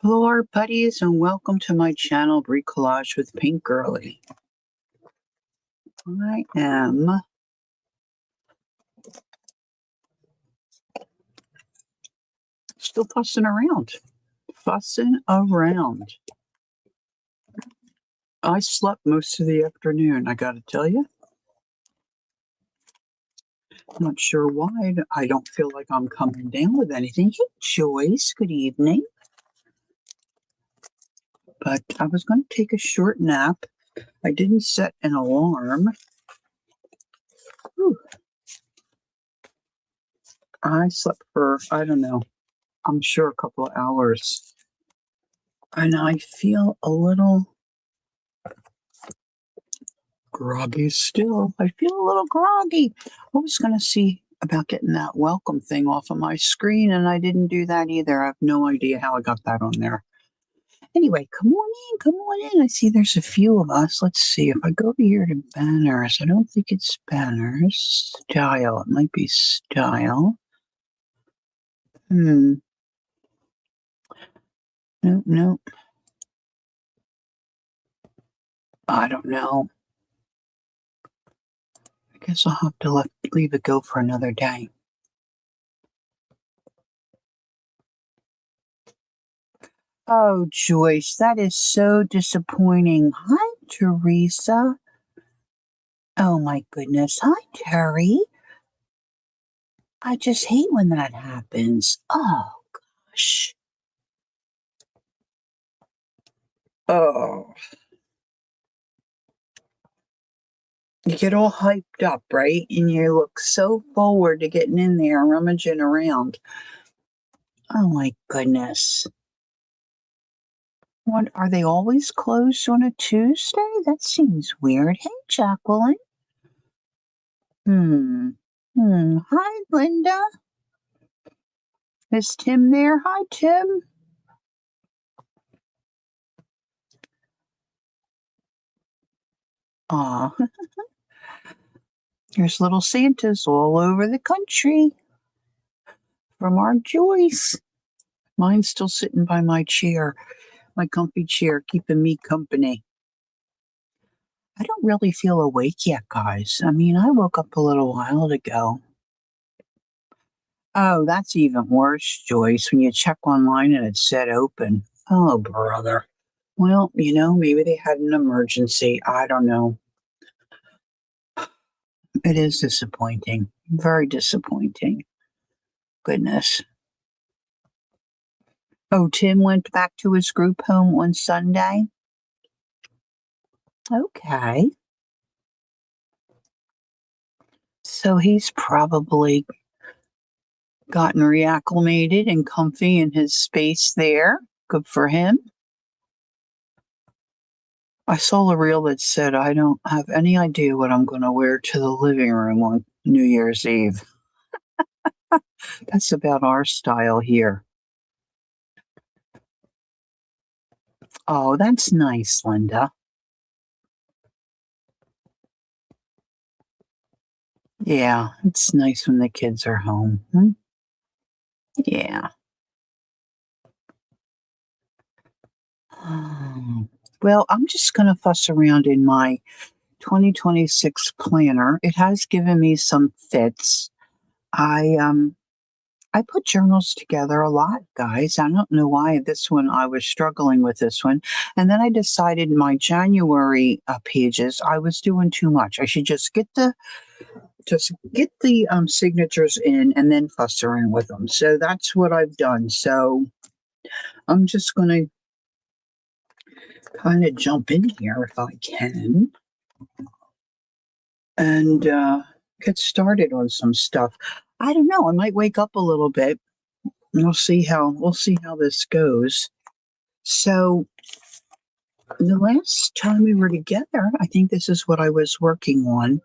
Hello, art buddies, and welcome to my channel, Bricolage with Pink Girly. I am still fussing around. I slept most of the afternoon, I gotta tell you. Not sure why. I don't feel like I'm coming down with anything. Hey, Joyce, good evening. But I was going to take a short nap. I didn't set an alarm. Whew. I slept for, I don't know, I'm sure a couple of hours. And I feel a little groggy still. I feel a little groggy. I was going to see about getting that welcome thing off of my screen, and I didn't do that either. I have no idea how I got that on there. Anyway, come on in. I see there's a few of us. Let's see. If I go here to banners, I don't think it's banners. Style. It might be style. Nope, nope. I don't know. I guess I'll have to leave it go for another day. Oh, Joyce, that is so disappointing. Hi, Teresa. Oh, my goodness. Hi, Terry. I just hate when that happens. Oh, gosh. Oh. You get all hyped up, right? And you look so forward to getting in there, rummaging around. Oh, my goodness. What, are they always closed on a Tuesday? That seems weird. Hey, Jacqueline. Hi, Linda. Is Tim there? Hi, Tim. Aw. There's little Santas all over the country from our Joyce. Mine's still sitting by my chair, my comfy chair, keeping me company. I don't really feel awake yet, guys. I mean, I woke up a little while ago. Oh, that's even worse, Joyce, when you check online and it said open. Oh, brother. Well, maybe they had an emergency. I don't know. It is disappointing. Very disappointing. Goodness. Oh, Tim went back to his group home on Sunday? Okay. So he's probably gotten reacclimated and comfy in his space there. Good for him. I saw a reel that said, I don't have any idea what I'm going to wear to the living room on New Year's Eve. That's about our style here. Oh, that's nice, Linda. Yeah, it's nice when the kids are home. Yeah. Well, I'm just going to fuss around in my 2026 planner. It has given me some fits. I put journals together a lot, guys. I don't know why this one I was struggling with this one. And then I decided my January pages I was doing too much. I should just get the signatures in and then fuss around with them. So that's what I've done. So I'm just going to kind of jump in here if I can and get started on some stuff. I don't know. I might wake up a little bit. We'll see how this goes. So the last time we were together, I think this is what I was working on.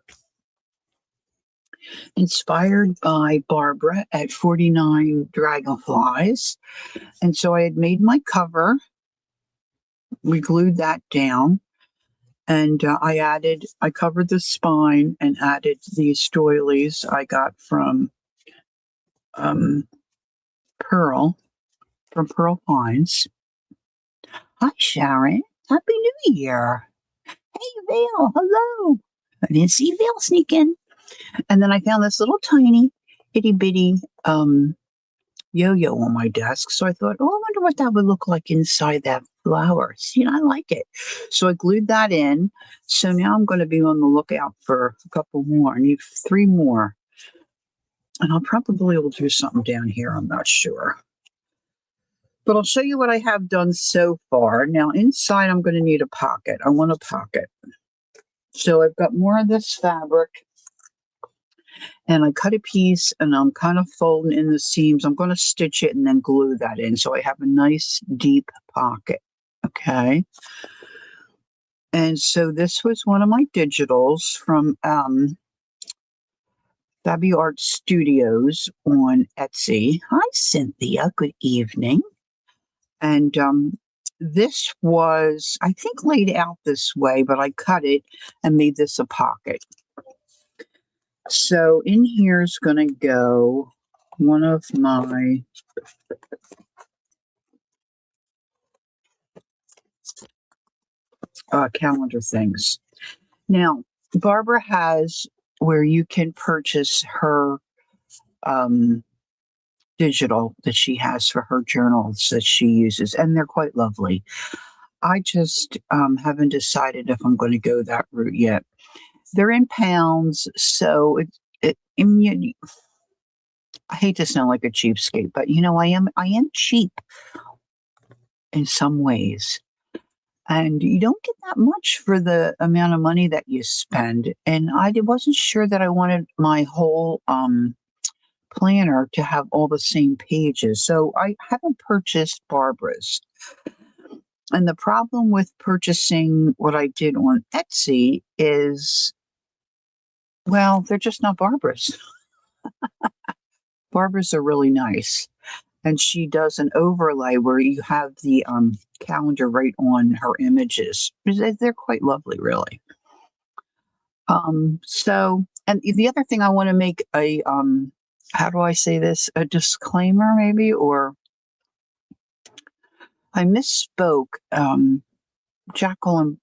Inspired by Barbara at 49 Dragonflies. And so I had made my cover. We glued that down. And I covered the spine and added these doilies I got from Pearl Pines. Hi, Sharon. Happy New Year. Hey, Vale. Hello. I didn't see Vale sneak in. And then I found this little tiny itty bitty yo-yo on my desk. So I thought, oh, I wonder what that would look like inside that flower. See, I like it. So I glued that in. So now I'm going to be on the lookout for a couple more. I need 3 more. And I'll probably will do something down here. I'm not sure. But I'll show you what I have done so far. Now inside I'm going to need a pocket. I want a pocket. So I've got more of this fabric. And I cut a piece and I'm kind of folding in the seams. I'm going to stitch it and then glue that in. So I have a nice deep pocket. Okay. And so this was one of my digitals from Fabby Art Studios on Etsy. Hi, Cynthia. Good evening. And this was, I think, laid out this way, but I cut it and made this a pocket. So in here is going to go one of my calendar things. Now, Barbara has where you can purchase her digital that she has for her journals that she uses, and they're quite lovely. I just haven't decided if I'm going to go that route yet. They're in pounds, so I hate to sound like a cheapskate, but I am cheap in some ways. And you don't get that much for the amount of money that you spend. And I wasn't sure that I wanted my whole planner to have all the same pages. So I haven't purchased Barbara's. And the problem with purchasing what I did on Etsy is, well, they're just not Barbara's. Barbara's are really nice. And she does an overlay where you have the calendar right on her images. They're quite lovely, really. So, and the other thing I want to make a, how do I say this? A disclaimer, maybe, or I misspoke. Jacqueline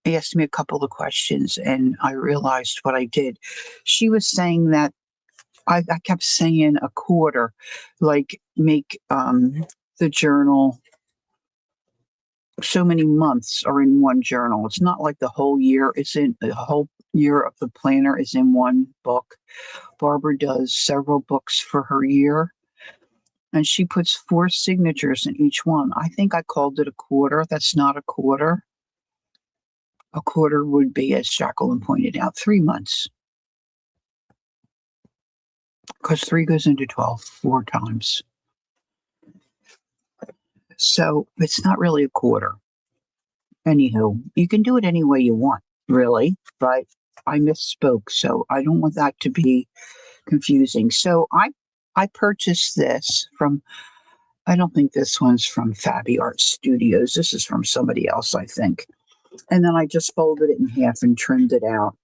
asked me a couple of questions and I realized what I did. She was saying that I kept saying a quarter, like make the journal so many months are in one journal. It's not like the whole year is in the whole year of the planner is in one book. Barbara does several books for her year and she puts 4 signatures in each one. I think I called it a quarter. That's not a quarter. A quarter would be, as Jacqueline pointed out, 3 months. Because 3 goes into 12 4 times. So it's not really a quarter. Anywho, you can do it any way you want, really, but I misspoke, so I don't want that to be confusing. So I purchased this from, I don't think this one's from Fabby Art Studios. This is from somebody else, I think. And then I just folded it in half and trimmed it out.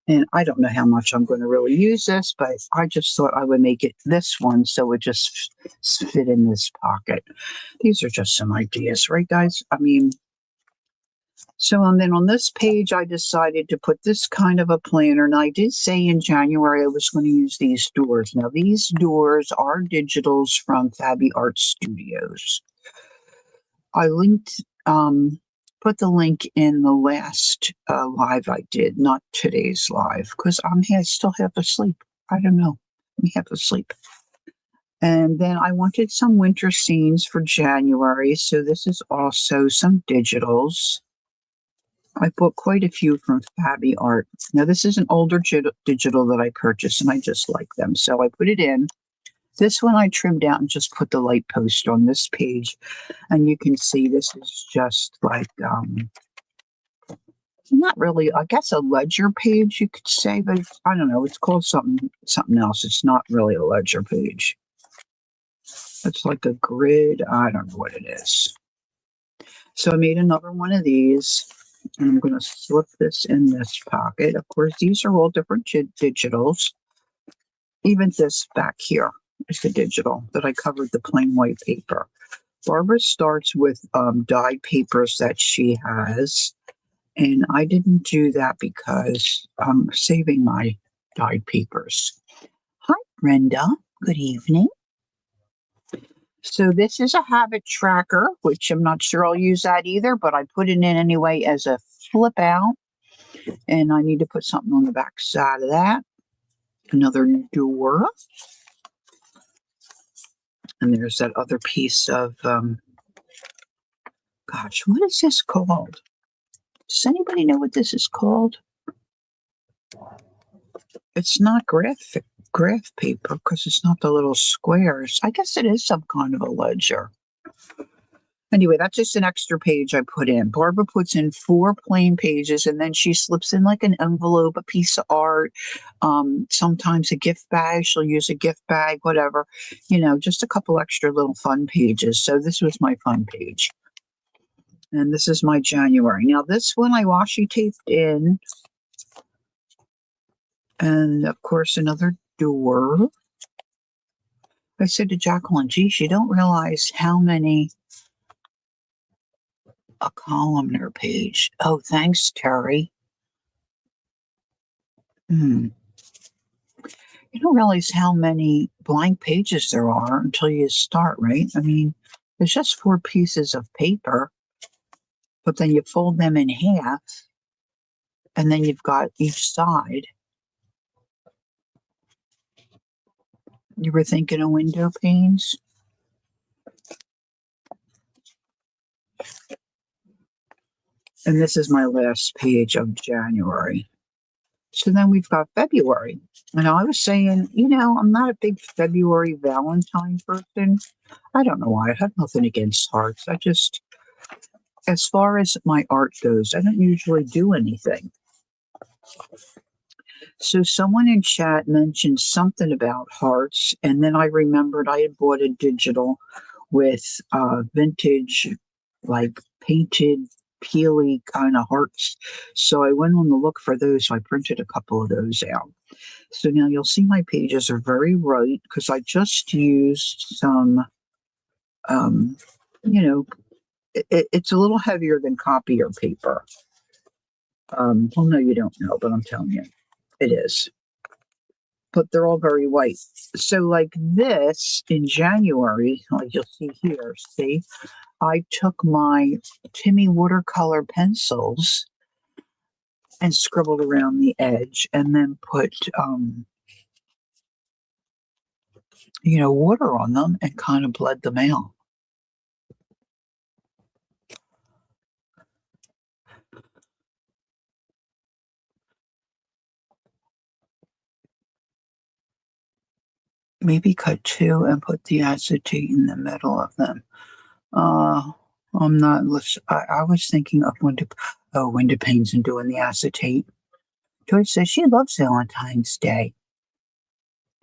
And I don't know how much I'm going to really use this, but I just thought I would make it this one so it just fit in this pocket. These are just some ideas, right, guys? I mean, so and then on this page, I decided to put this kind of a planner. And I did say in January I was going to use these doors. Now, these doors are digitals from Fabby Art Studios. I linked put the link in the last live I did, not today's live, because I still have to sleep. I don't know. We have to sleep. And then I wanted some winter scenes for January. So this is also some digitals. I bought quite a few from Fabby Art. Now this is an older digital that I purchased and I just like them. So I put it in. This one I trimmed out and just put the light post on this page. And you can see this is just like, not really, I guess a ledger page, you could say, but I don't know. It's called something else. It's not really a ledger page. It's like a grid. I don't know what it is. So I made another one of these. And I'm going to slip this in this pocket. Of course, these are all different digitals. Even this back here is the digital that I covered the plain white paper. Barbara starts with dyed papers that she has, and I didn't do that because I'm saving my dyed papers. Hi, Brenda. Good evening. So this is a habit tracker, which I'm not sure I'll use that either, but I put it in anyway as a flip out, and I need to put something on the back side of that. Another door. And there's that other piece of, gosh, what is this called? Does anybody know what this is called? It's not graph paper because it's not the little squares. I guess it is some kind of a ledger. Anyway, that's just an extra page I put in. Barbara puts in 4 plain pages, and then she slips in like an envelope, a piece of art, sometimes a gift bag. She'll use a gift bag, whatever, just a couple extra little fun pages. So this was my fun page. And this is my January. Now, this one I washi taped in. And, of course, another door. I said to Jacqueline, geez, you don't realize how many... A columnar page. Oh, thanks, Terry. You don't realize how many blank pages there are until you start, right? I mean, there's just 4 pieces of paper, but then you fold them in half, and then you've got each side. You were thinking of window panes? And this is my last page of January. So then we've got February. And I was saying, I'm not a big February Valentine person. I don't know why. I have nothing against hearts. As far as my art goes, I don't usually do anything. So someone in chat mentioned something about hearts, and then I remembered I had bought a digital with vintage, like painted, peely kind of hearts. So I went on the look for those. So I printed a couple of those out. So now you'll see my pages are very right because I just used some, it's a little heavier than copier paper. Well, no, you don't know, but I'm telling you, it is. But they're all very white. So like this in January, like you'll see here, see, I took my Timmy watercolor pencils and scribbled around the edge and then put, water on them and kind of bled them out. Maybe cut 2 and put the acetate in the middle of them. I'm not. I was thinking of window panes and doing the acetate. George says she loves Valentine's Day.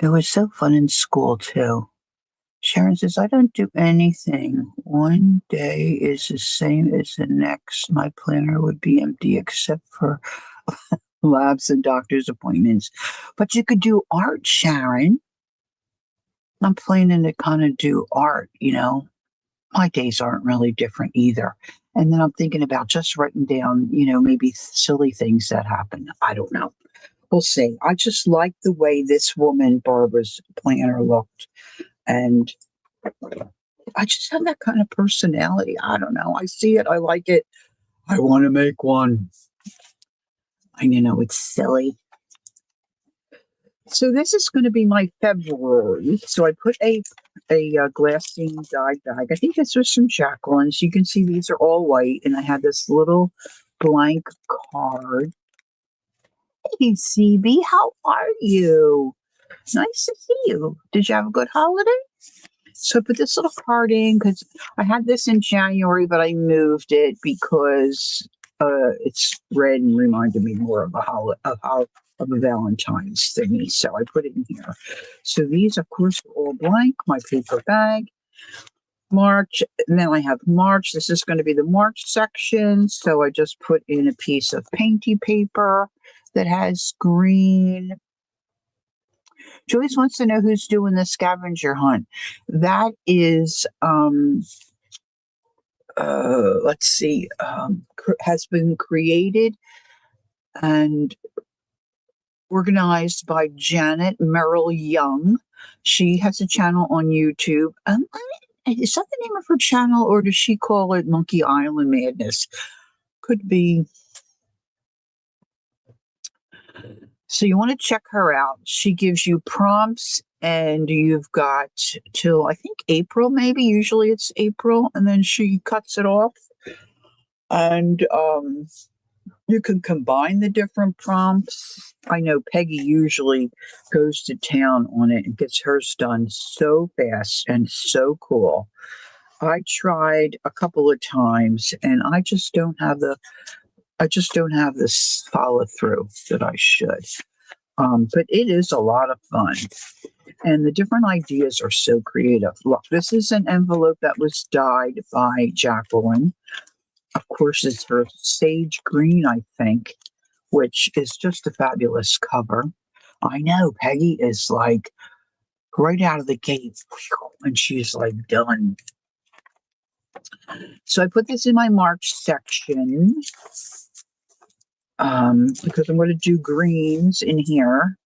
It was so fun in school too. Sharon says I don't do anything. One day is the same as the next. My planner would be empty except for labs and doctor's appointments. But you could do art, Sharon. I'm planning to kind of do art, My days aren't really different either. And then I'm thinking about just writing down, maybe silly things that happen. I don't know. We'll see. I just like the way this woman, Barbara's planner, looked. And I just have that kind of personality. I don't know. I see it. I like it. I want to make one. And, it's silly. So this is going to be my February. So I put a glassine dyed bag. I think this was from Jacqueline's. You can see these are all white, and I had this little blank card. Hey, CB, how are you? Nice to see you. Did you have a good holiday? So I put this little card in because I had this in January, but I moved it because it's red and reminded me more of a Valentine's thingy. So I put it in here. So these, of course, are all blank. My paper bag. March. And then I have March. This is going to be the March section. So I just put in a piece of painty paper that has green. Joyce wants to know who's doing the scavenger hunt. That is let's see, has been created and organized by Janet Merrill Young. She has a channel on YouTube. Is that the name of her channel, or does she call it Monkey Island Madness? Could be. So you want to check her out. She gives you prompts, and you've got till I think April, maybe. Usually it's April, and then she cuts it off. And you can combine the different prompts. I know Peggy usually goes to town on it and gets hers done so fast and so cool. I tried a couple of times, and I just don't have this follow through that I should. But it is a lot of fun, and the different ideas are so creative. Look, this is an envelope that was dyed by Jacqueline. Of course, it's her sage green, I think, which is just a fabulous cover. I know Peggy is like right out of the gate, and she's like done. So I put this in my March section because I'm going to do greens in here.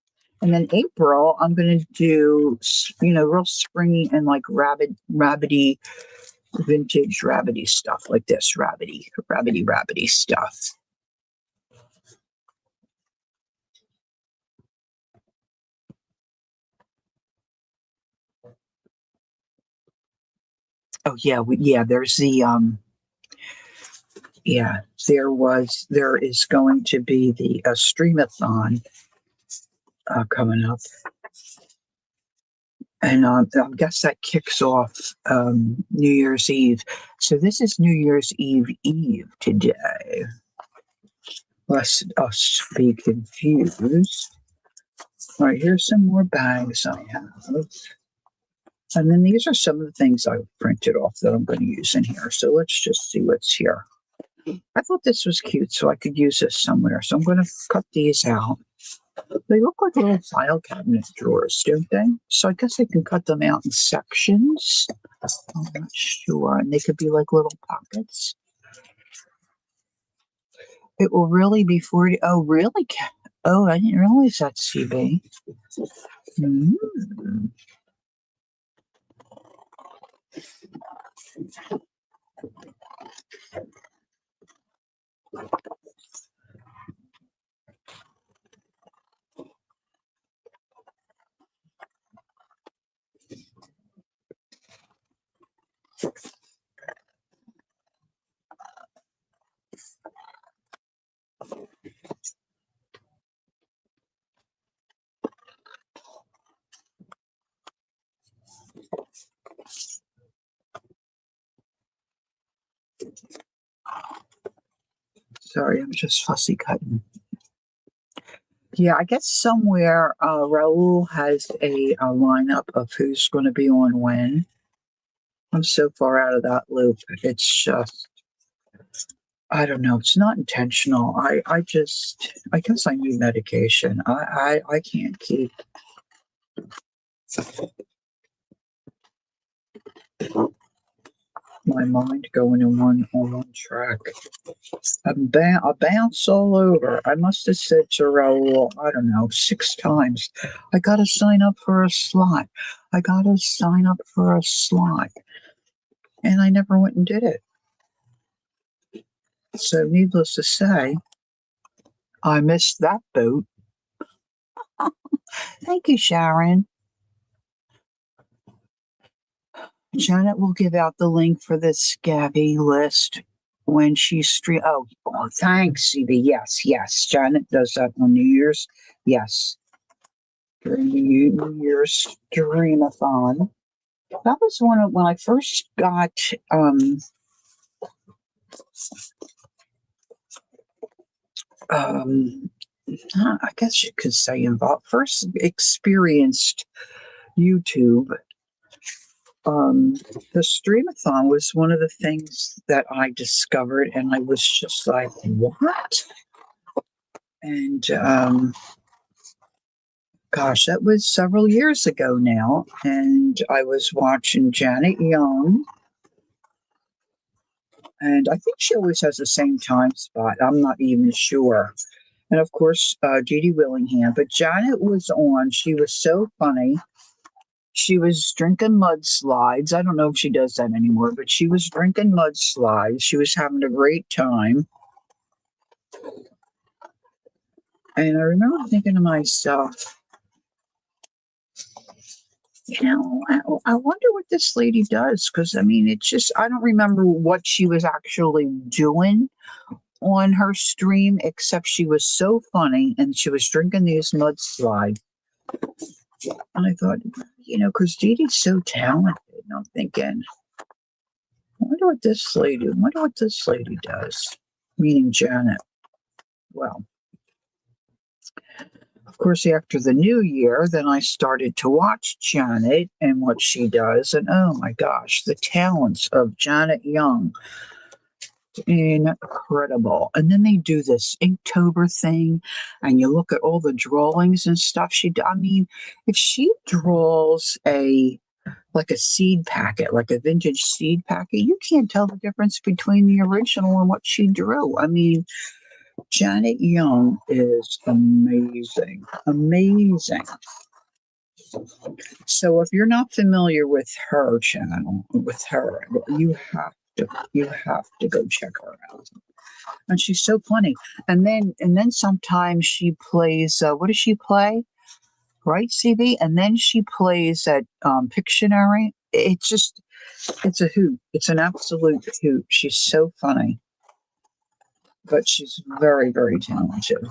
And then April, I'm going to do, real springy and like rabbity, vintage rabbity stuff like this, rabbity stuff. Oh yeah, there's the there is going to be the streamathon coming up, and I guess that kicks off New Year's Eve. So this is New Year's Eve today. Lest us be confused. All right, here's some more bags I have. And then these are some of the things I printed off that I'm going to use in here. So let's just see what's here. I thought this was cute, so I could use this somewhere. So I'm going to cut these out. They look like little file cabinet drawers, don't they? So I guess I can cut them out in sections. I'm not sure. And they could be like little pockets. It will really be 40. Oh, really? Oh, I didn't realize that's CB. Mm. Sorry, I'm just fussy cutting. Yeah, I guess somewhere Raul has a lineup of who's going to be on when. I'm so far out of that loop. It's just, I don't know. It's not intentional. I guess I need medication. I can't keep my mind going in on one track. I bounce all over. I must have said to Raul, I don't know, 6 times, I got to sign up for a slot. I got to sign up for a slot. And I never went and did it. So needless to say, I missed that boat. Thank you, Sharon. Janet will give out the link for the Scabby list when she stream. Oh, thanks, CB. Yes. Janet does that on New Year's. Yes. During the New Year's Dreamathon. That was one of when I first got I guess you could say involved, first experienced YouTube. The Streamathon was one of the things that I discovered, and I was just like, what? And gosh, that was several years ago now. And I was watching Janet Young And I think she always has the same time spot. I'm not even sure. And of course, Judy Willingham. But Janet was on. She was so funny. She was drinking mudslides. I don't know if she does that anymore, but she was drinking mudslides. She was having a great time. And I remember thinking to myself, I wonder what this lady does. Because, I mean, it's just, I don't remember what she was actually doing on her stream, except she was so funny and she was drinking these mudslides. And I thought, because Dee Dee's so talented. And I'm thinking, I wonder what this lady does. Meaning Janet. Well, of course, after the new year, then I started to watch Janet and what she does. And oh my gosh, the talents of Janet Young. Incredible. And then they do this Inktober thing, and you look at all the drawings and stuff I mean, if she draws like a seed packet, like a vintage seed packet, you can't tell the difference between the original and what she drew. I mean, Janet Young is amazing. Amazing. So if you're not familiar with her channel, you have to go check her out. And she's so funny. And then sometimes she plays what does she play? Right, CB? And then she plays at Pictionary. It's a hoot. It's an absolute hoot. She's so funny. But she's very, very talented.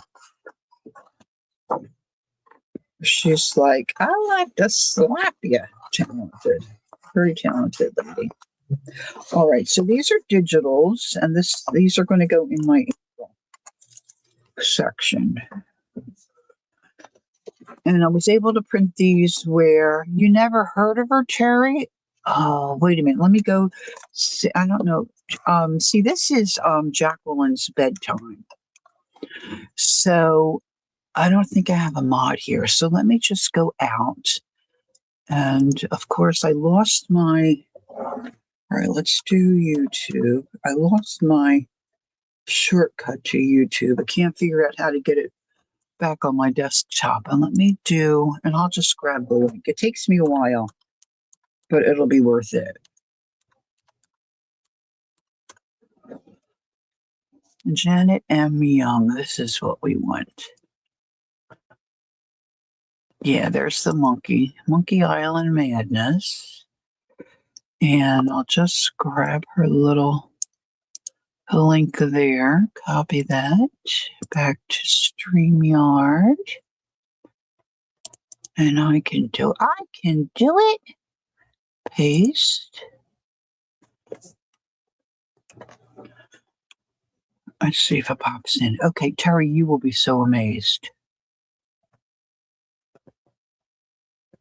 She's like, I like to slap you. Talented. Very talented lady. All right, so these are digitals, and these are going to go in my section. And I was able to print these where you never heard of her, Terry. Oh, wait a minute. Let me go. See, I don't know. See, this is Jacqueline's bedtime. So I don't think I have a mod here. So let me just go out. And of course, I lost my. All right, let's do YouTube. I lost my shortcut to YouTube. I can't figure out how to get it back on my desktop. And and I'll just grab the link. It takes me a while, but it'll be worth it. Janet M. Young, this is what we want. Yeah, there's the Monkey Island Madness. And I'll just grab her little link there, copy that, back to StreamYard. And I can do it. Paste. Let's see if it pops in. Okay, Terry, you will be so amazed.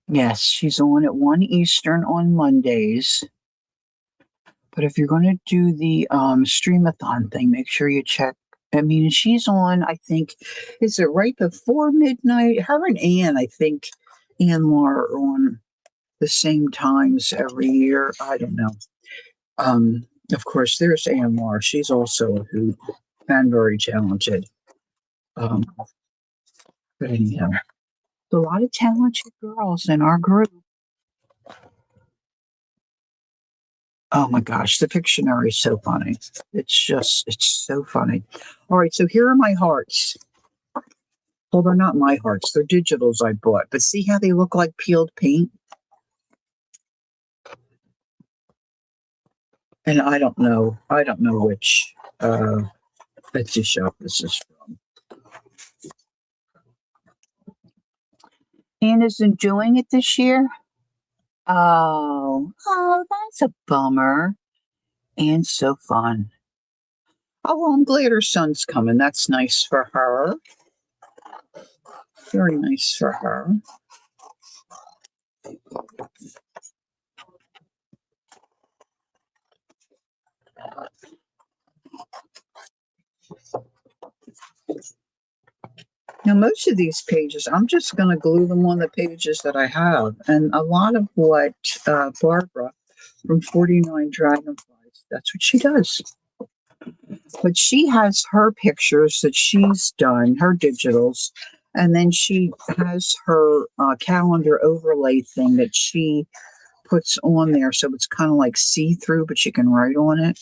Yes, she's on at 1 Eastern on Mondays. But if you're going to do the Streamathon thing, make sure you check. I mean, she's on, I think, is it right before midnight? Her and Ann, I think, Ann Laura are on the same times every year. I don't know. Of course, there's Ann Laura. She's also a hoot and very talented. But anyhow, a lot of talented girls in our group. Oh my gosh, the Pictionary is so funny. It's so funny. All right, so here are my hearts. Well, they're not my hearts. They're digitals I bought. But see how they look like peeled paint? And I don't know which Etsy shop this is from. Anne isn't doing it this year? Oh, that's a bummer. And so fun. Oh, well, I'm glad her son's coming. That's nice for her. Very nice for her. Now, most of these pages, I'm just going to glue them on the pages that I have. And a lot of what Barbara from 49 Dragonflies, that's what she does. But she has her pictures that she's done, her digitals, and then she has her calendar overlay thing that she puts on there, so it's kind of like see-through, but you can write on it.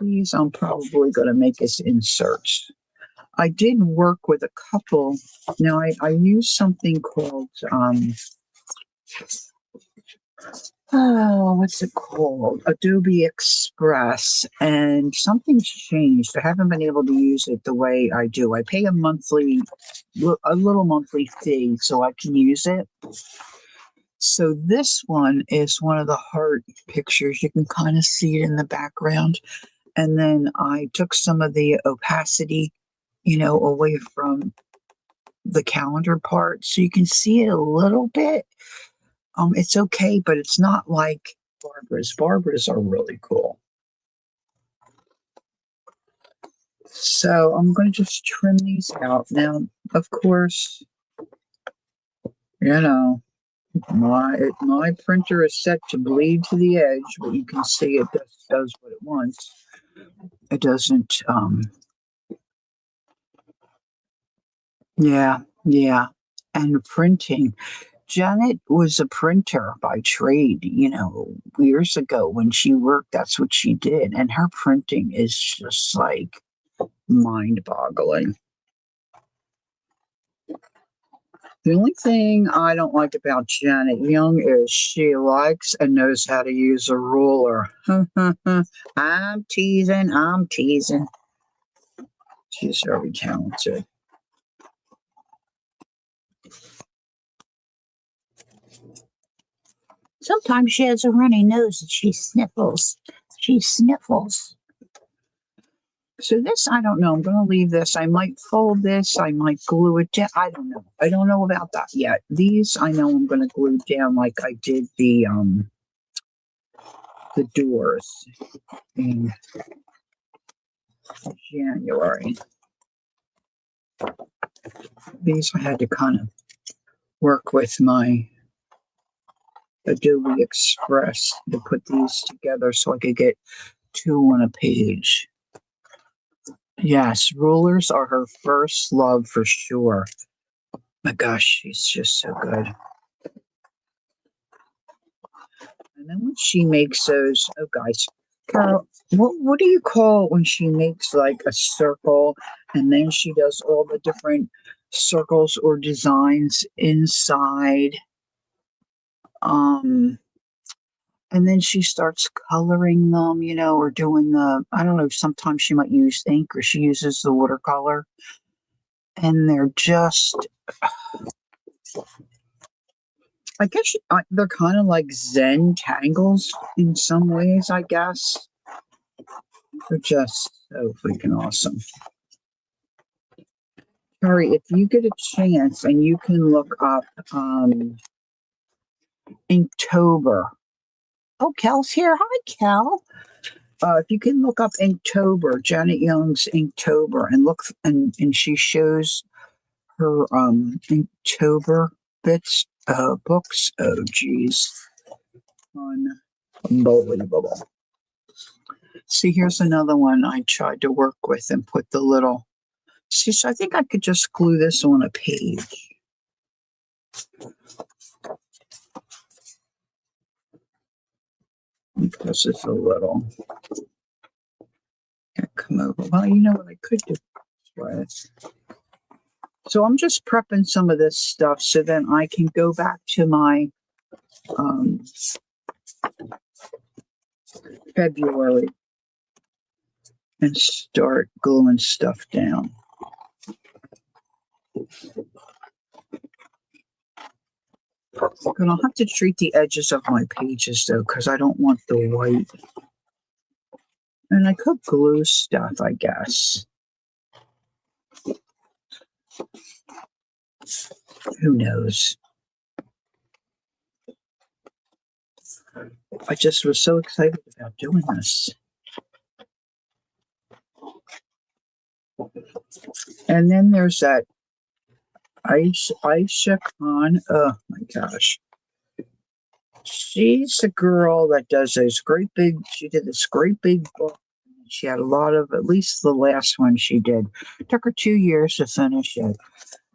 These I'm probably going to make as inserts. I did work with a couple. Now I use something called oh, what's it called? Adobe Express, and something's changed. I haven't been able to use it the way I do. I pay a little monthly fee so I can use it. So this one is one of the heart pictures. You can kind of see it in the background. And then I took some of the opacity, away from the calendar part so you can see it a little bit. It's okay, but it's not like Barbara's. Barbara's are really cool. So I'm going to just trim these out. Now, of course, my printer is set to bleed to the edge, but you can see it does what it wants. It doesn't, yeah. And printing. Janet was a printer by trade, years ago when she worked, that's what she did. And her printing is just like mind boggling. The only thing I don't like about Janet Young is she likes and knows how to use a ruler. I'm teasing. She's very talented. Sometimes she has a runny nose and she sniffles. So this, I don't know. I'm going to leave this. I might fold this. I might glue it down. I don't know. I don't know about that yet. These, I know I'm going to glue down like I did the doors in January. These I had to kind of work with my Adobe Express to put these together so I could get 2 on a page. Yes, rulers are her first love for sure. My gosh, she's just so good. And then when she makes those, oh guys, Carol, what do you call when she makes like a circle and then she does all the different circles or designs inside? And then she starts coloring them, or doing I don't know, sometimes she might use ink or she uses the watercolor. And they're just, I guess they're kind of like Zen tangles in some ways, I guess. They're just so freaking awesome. Carrie, if you get a chance and you can look up Inktober. Oh, Kel's here. Hi, Kel. If you can look up Inktober, Janet Young's Inktober, and look, and she shows her Inktober books. Oh, geez. Unbelievable. See, here's another one I tried to work with and put the little. See, so I think I could just glue this on a page. Because it's a little. Come over. Well, you know what I could do. So I'm just prepping some of this stuff so then I can go back to my February and start gluing stuff down. And I'll have to treat the edges of my pages though, because I don't want the white. And I could glue stuff, I guess. Who knows? I just was so excited about doing this. And then there's that Aisha Khan. Oh my gosh. She's the girl that does those great big, she did this great big book She had a lot of, at least the last one she did. Took her 2 years to finish it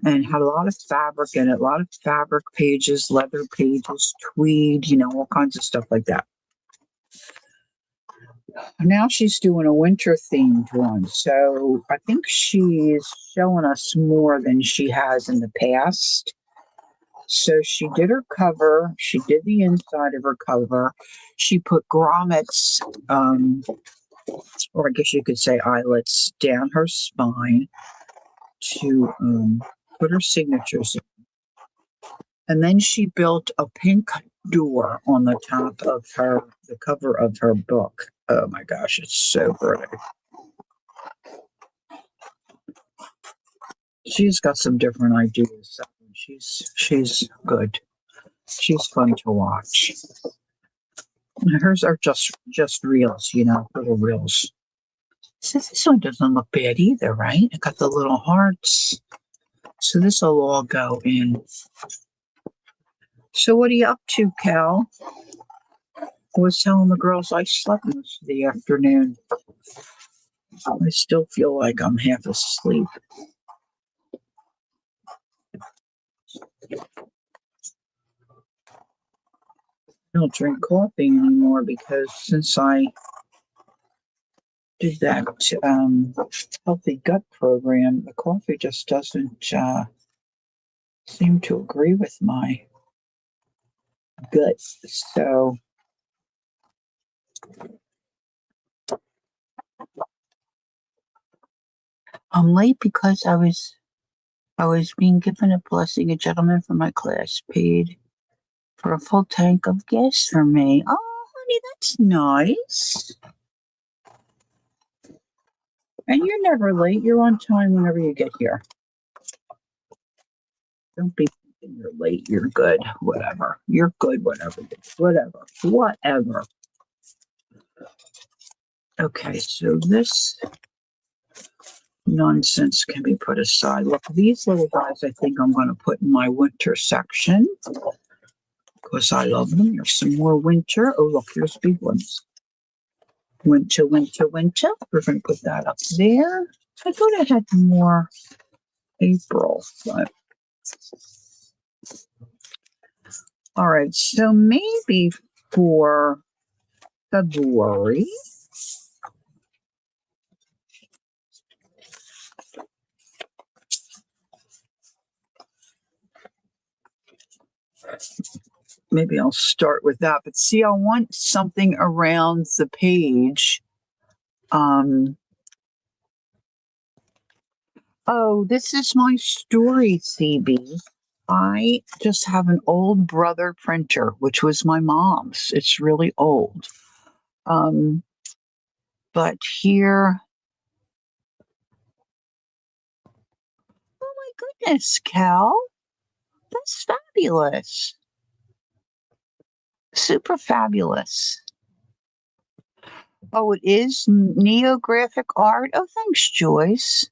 and had a lot of fabric in it, a lot of fabric pages, leather pages, tweed, all kinds of stuff like that. Now she's doing a winter themed one. So I think she's showing us more than she has in the past. So she did her cover. She did the inside of her cover. She put grommets, or I guess you could say eyelets, down her spine to put her signatures in. And then she built a pink door on the top of the cover of her book. Oh my gosh, it's so pretty. She's got some different ideas. She's good. She's fun to watch. Hers are just reels, little reels. So this one doesn't look bad either, right? It got the little hearts. So this will all go in. So what are you up to, Cal? I was telling the girls I slept most of the afternoon. I still feel like I'm half asleep. I don't drink coffee anymore because since I did that healthy gut program, the coffee just doesn't seem to agree with my gut. So I'm late because I was being given a blessing. A gentleman from my class paid for a full tank of gas for me. Oh, honey, that's nice. And you're never late. You're on time whenever you get here. Don't be thinking you're late. You're good. Whatever. You're good. Whatever. Whatever. Okay, so this nonsense can be put aside. Look, these little guys I think I'm going to put in my winter section because I love them. There's some more winter. Oh, look, here's big ones. Winter, winter, winter. We're going to put that up there. I thought I had more April, but all right. So maybe for February, maybe I'll start with that. But see, I want something around the page. Oh, this is my story, CB. I just have an old Brother printer, which was my mom's. It's really old. But here, oh my goodness, Cal, that's fabulous. Super fabulous. Oh, it is neographic art. Oh, thanks, Joyce.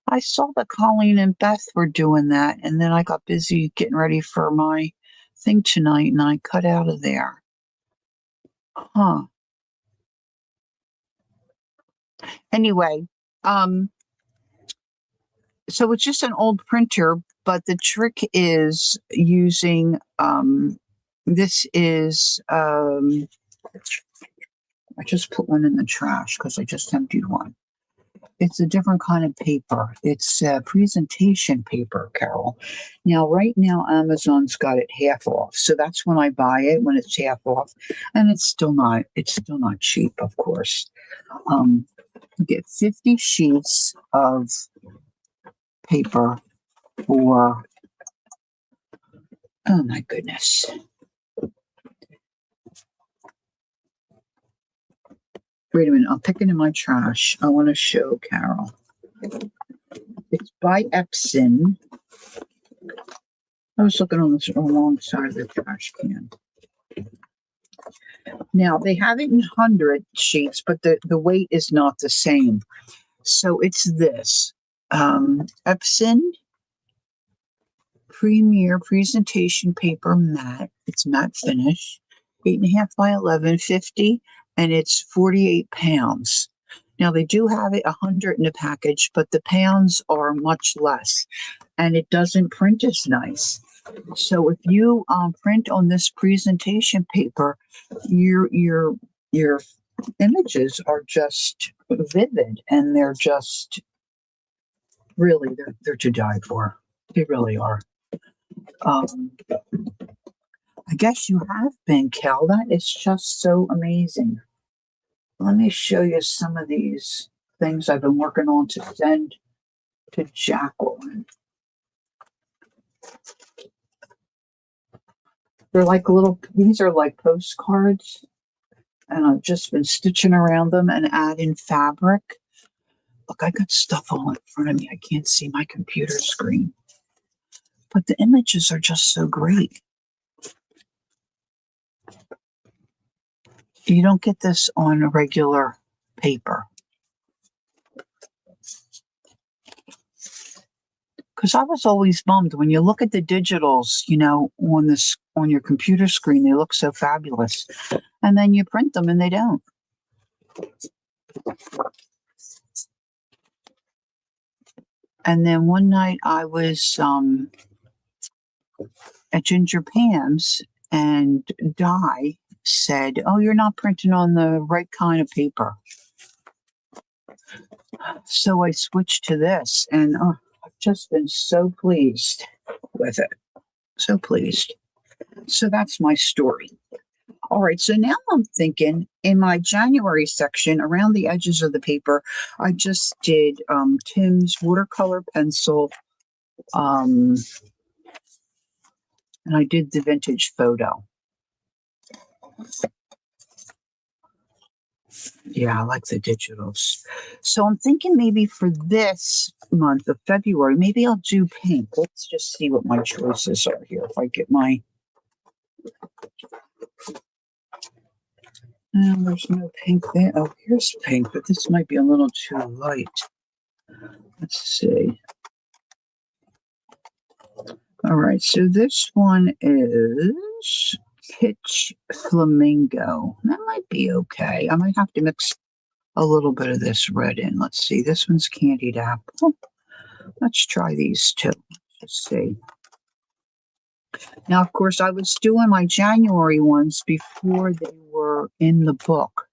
I saw that Colleen and Beth were doing that, and then I got busy getting ready for my thing tonight, and I cut out of there. Huh. Anyway, so it's just an old printer, but the trick is using, this is, I just put one in the trash because I just emptied one. It's a different kind of paper. It's presentation paper, Carol. Now, right now, Amazon's got it half off, so that's when I buy it when it's half off, and it's still not cheap, of course. You get 50 sheets of paper for, oh my goodness. Wait a minute, I'm picking in my trash. I want to show Carol. It's by Epson. I was looking on the wrong side of the trash can. Now, they have it in 100 sheets, but the weight is not the same. So it's this. Epson Premier Presentation Paper Matte. It's matte finish. 8.5 by 11.50. And it's 48 pounds. Now they do have it 100 in the package, but the pounds are much less, and it doesn't print as nice. So if you print on this presentation paper, your images are just vivid, and they're just really they're to die for. They really are. I guess you have been, Cal. That is just so amazing. Let me show you some of these things I've been working on to send to Jacqueline. They're like these are like postcards, and I've just been stitching around them and adding fabric. Look, I got stuff all in front of me. I can't see my computer screen. But the images are just so great. You don't get this on a regular paper. Because I was always bummed when you look at the digitals, on your computer screen, they look so fabulous. And then you print them and they don't. And then one night I was at Ginger Pam's, and Di said, "Oh, you're not printing on the right kind of paper." So I switched to this, and I've just been so pleased with it. So pleased. So that's my story. All right, so now I'm thinking in my January section, around the edges of the paper, I just did Tim's watercolor pencil, and I did the vintage photo. Yeah, I like the digitals. So I'm thinking maybe for this month of February, maybe I'll do pink. Let's just see what my choices are here. If I get my... there's no pink there. Oh, here's pink, but this might be a little too light. Let's see. All right, so this one is Pitch Flamingo. That might be okay. I might have to mix a little bit of this red in. Let's see. This one's Candied Apple. Let's try these two. Let's see. Now, of course, I was doing my January ones before they were in the book.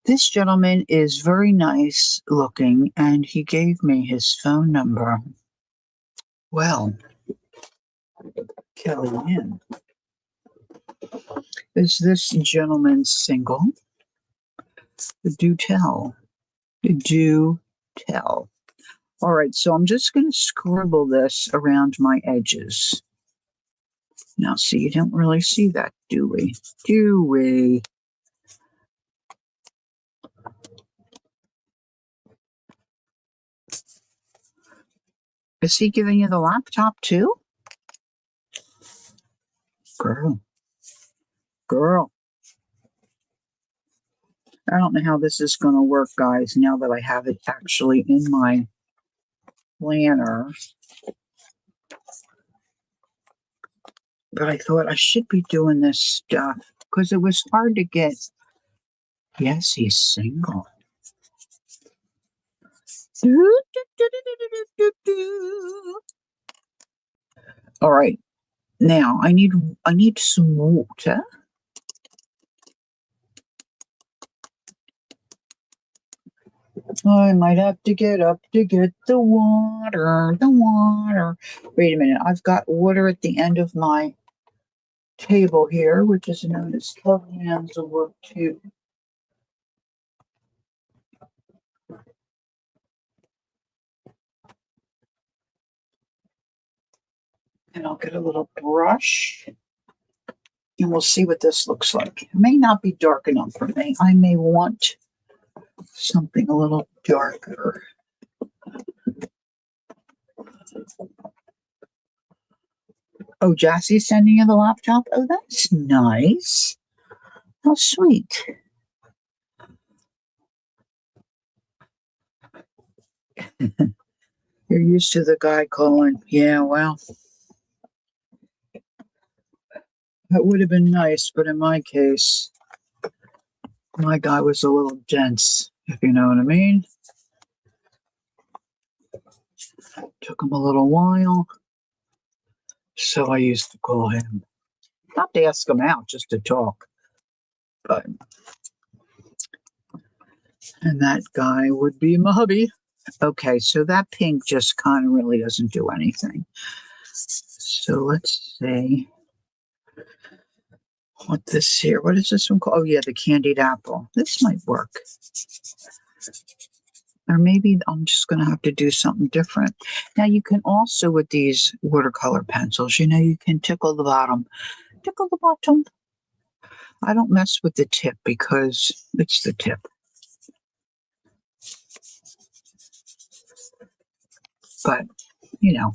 This gentleman is very nice looking, and he gave me his phone number. Well, Kellyanne, is this gentleman single? Do tell. Do tell. All right, so I'm just going to scribble this around my edges. Now, see, you don't really see that, do we? Do we? Is he giving you the laptop, too? Girl. I don't know how this is going to work, guys, now that I have it actually in my planner. But I thought I should be doing this stuff because it was hard to get. Yes, he's single. All right. Now I need some water. I might have to get up to get the water. Wait a minute. I've got water at the end of my table here, which is known as Kellyanne's work too. And I'll get a little brush, and we'll see what this looks like. It may not be dark enough for me. I may want something a little darker. Oh, Jassie's sending you the laptop? Oh, that's nice. How sweet. You're used to the guy calling. Yeah, well, that would have been nice, but in my case, My guy was a little dense, if you know what I mean. Took him a little while, so I used to call him. Not to ask him out, just to talk. But and that guy would be my hubby. Okay, so that pink just kind of really doesn't do anything. So let's see what this here. What is this one called? Oh yeah, the candied apple. This might work. Or maybe I'm just going to have to do something different. Now you can also, with these watercolor pencils, you can tickle the bottom. Tickle the bottom. I don't mess with the tip because it's the tip. But, you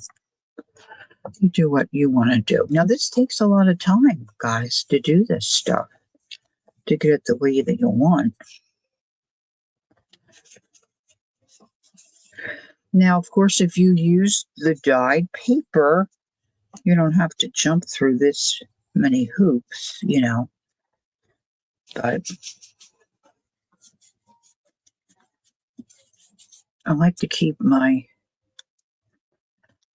do what you want to do. Now this takes a lot of time, guys, to do this stuff, to get it the way that you want. Now, of course, if you use the dyed paper, you don't have to jump through this many hoops, But I like to keep my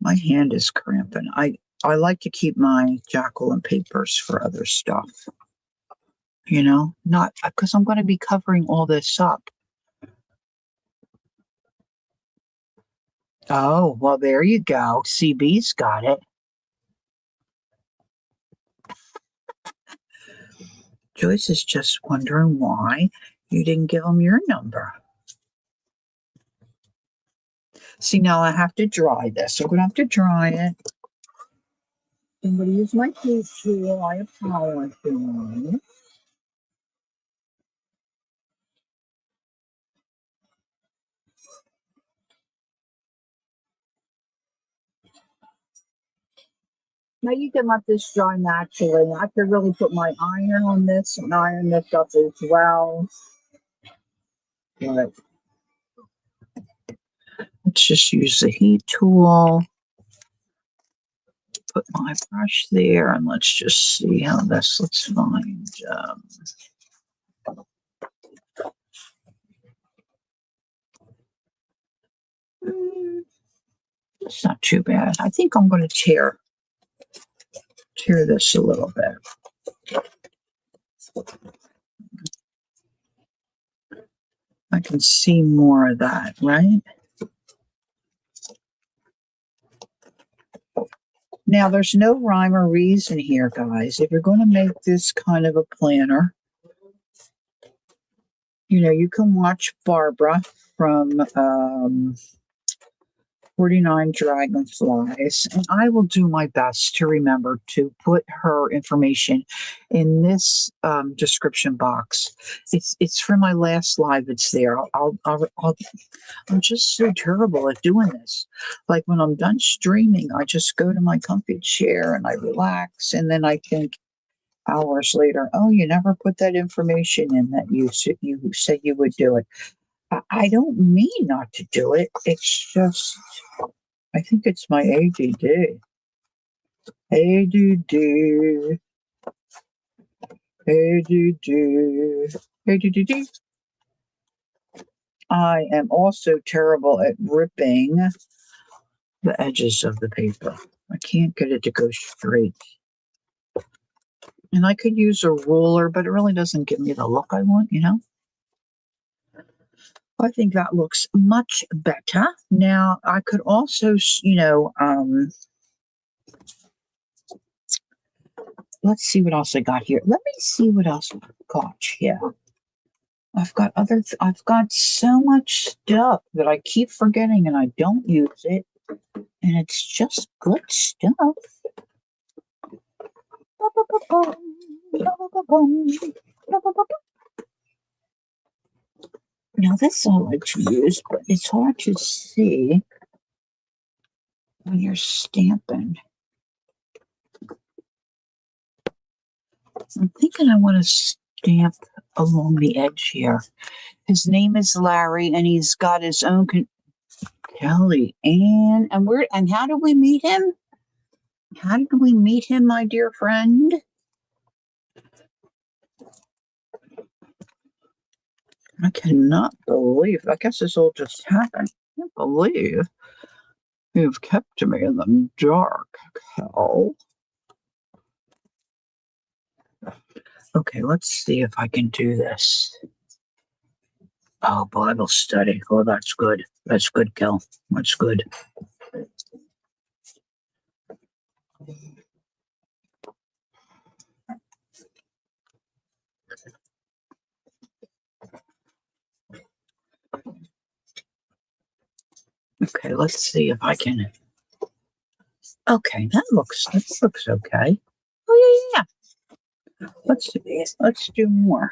hand is cramping. I like to keep my Jacqueline papers for other stuff. Not because I'm going to be covering all this up. Oh, well, there you go. CB's got it. Joyce is just wondering why you didn't give him your number. See, now I have to dry this. I'm going to have to dry it. I'm going to use my heat tool. I apologize. Now you can let this dry naturally. I could really put my iron on this and iron this up as well. But let's just use the heat tool. Put my brush there and let's just see how this, let's find, it's not too bad. I think I'm going to tear this a little bit. I can see more of that, right? Now, there's no rhyme or reason here, guys. If you're going to make this kind of a planner, you can watch Barbara from 49 Dragonflies, and I will do my best to remember to put her information in this description box. It's for my last live. It's there. I'm just so terrible at doing this. Like when I'm done streaming, I just go to my comfy chair and I relax, and then I think hours later, oh, you never put that information in that you said you would do it. I don't mean not to do it. It's just, I think it's my ADD. ADD. I am also terrible at ripping the edges of the paper. I can't get it to go straight. And I could use a ruler, but it really doesn't give me the look I want, I think that looks much better. Now, I could also, let's see what else I got here. Let me see what else I've got here. I've got so much stuff that I keep forgetting and I don't use it. And it's just good stuff. Now, this I like to use, but it's hard to see when you're stamping. I'm thinking I want to stamp along the edge here. His name is Larry, and he's got his own Kelly. And how did we meet him? How did we meet him, my dear friend? I cannot believe. I guess this all just happened. I can't believe you've kept me in the dark, Cal. Okay, let's see if I can do this. Oh, Bible study. Oh, that's good. That's good, Cal. That's good. Okay, let's see if I can. Okay, that looks okay. Oh yeah. Let's see. Let's do more.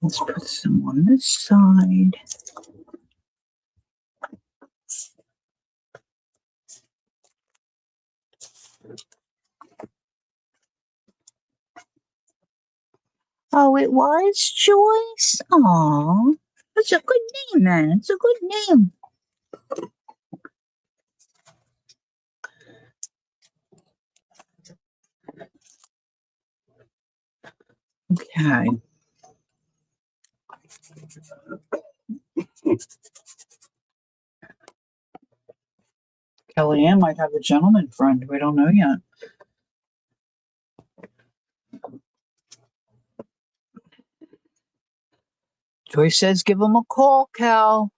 Let's put some on this side. Oh, it was Joyce? Aw, that's a good name, man. It's a good name. Okay. Kellyanne might have a gentleman friend. We don't know yet. Joyce says give him a call, Cal.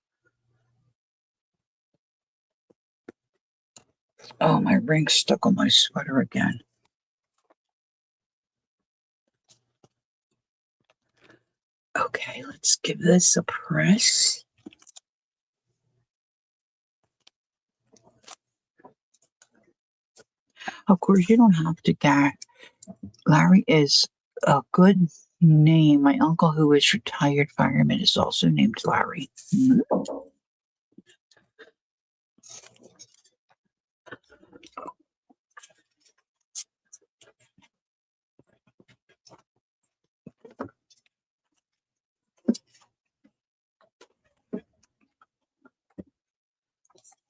Oh, my ring's stuck on my sweater again. Okay, let's give this a press. Of course, you don't have to get. Larry is a good name. My uncle, who is retired fireman, is also named Larry.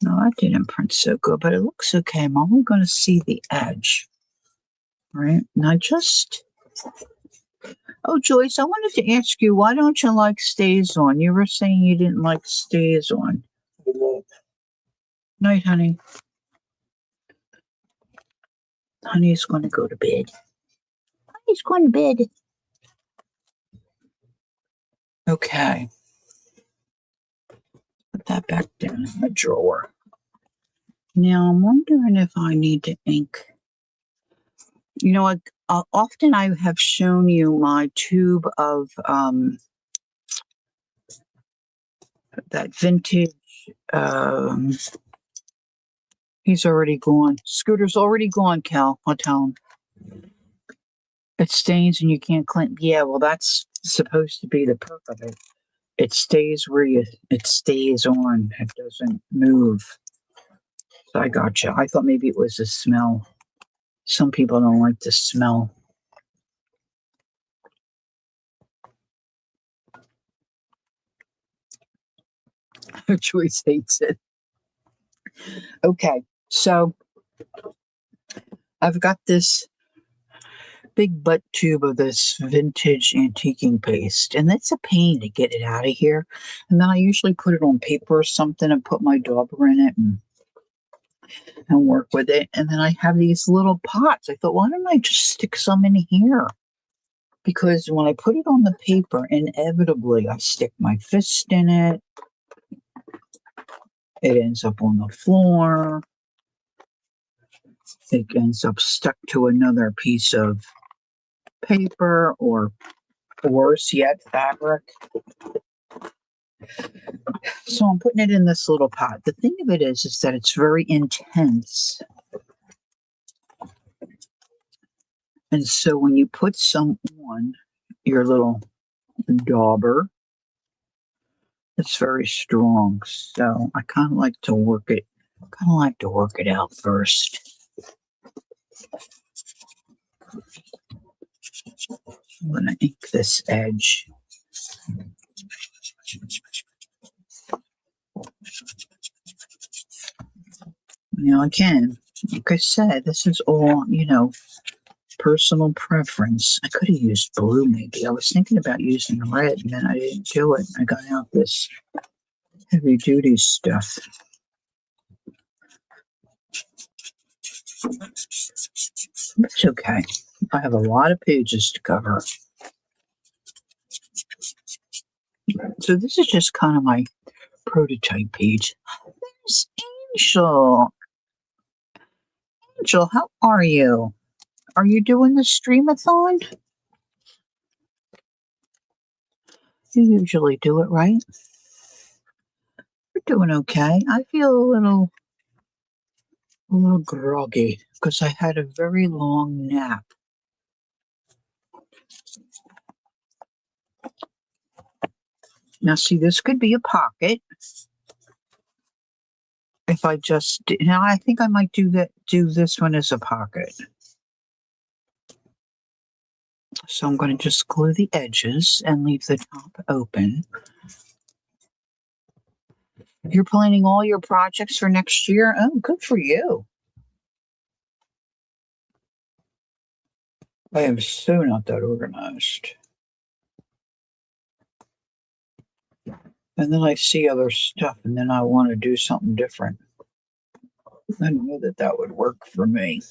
No, that didn't print so good, but it looks okay. I'm only going to see the edge. Right? Now just. Oh, Joyce, I wanted to ask you, why don't you like stays on? You were saying you didn't like stays on. Night, honey. Honey's going to go to bed. Honey's going to bed. Okay. Put that back down in the drawer. Now, I'm wondering if I need to ink. You know what? Often I have shown you my tube of that vintage. He's already gone. Scooter's already gone, Cal. I'll tell him. It stains and you can't clean. Yeah, well, that's supposed to be the perk of it. It stays it stays on. It doesn't move. So I gotcha. I thought maybe it was the smell. Some people don't like the smell. Joyce hates it. Okay, so I've got this big butt tube of this vintage antiquing paste, and it's a pain to get it out of here. And then I usually put it on paper or something and put my dauber in it and work with it. And then I have these little pots. I thought, why don't I just stick some in here? Because when I put it on the paper, inevitably I stick my fist in it. It ends up on the floor. It ends up stuck to another piece of paper or worse yet, fabric. So I'm putting it in this little pot. The thing of it is that it's very intense. And so when you put some on your little dauber, it's very strong. So I kind of like to work it out first. I'm going to ink this edge. Now, again, like I said, this is all, personal preference. I could have used blue maybe. I was thinking about using red and then I didn't do it. I got out this heavy duty stuff. It's okay. I have a lot of pages to cover. So this is just kind of my prototype page. There's Angel. Angel, how are you? Are you doing the streamathon? You usually do it, right? We're doing okay. I feel a little groggy because I had a very long nap. Now, see, this could be a pocket. If I just now, I think I might do this one as a pocket. So I'm going to just glue the edges and leave the top open. You're planning all your projects for next year? Oh, good for you. I am so not that organized. And then I see other stuff and then I want to do something different. I don't know that would work for me.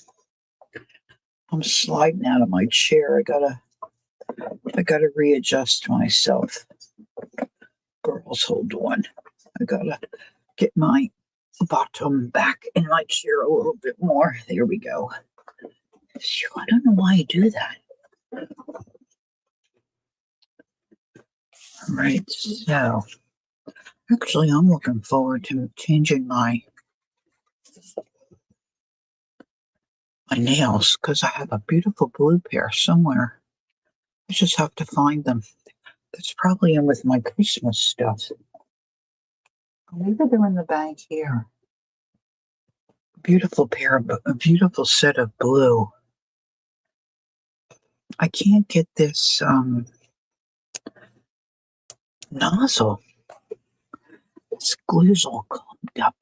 I'm sliding out of my chair. I gotta readjust myself. Girls, hold on. I gotta get my bottom back in my chair a little bit more. There we go. I don't know why I do that. All right, so actually I'm looking forward to changing my nails because I have a beautiful blue pair somewhere. I just have to find them. It's probably in with my Christmas stuff. Maybe they're in the bag here. A beautiful set of blue. I can't get this nozzle. This glue's all clumped up.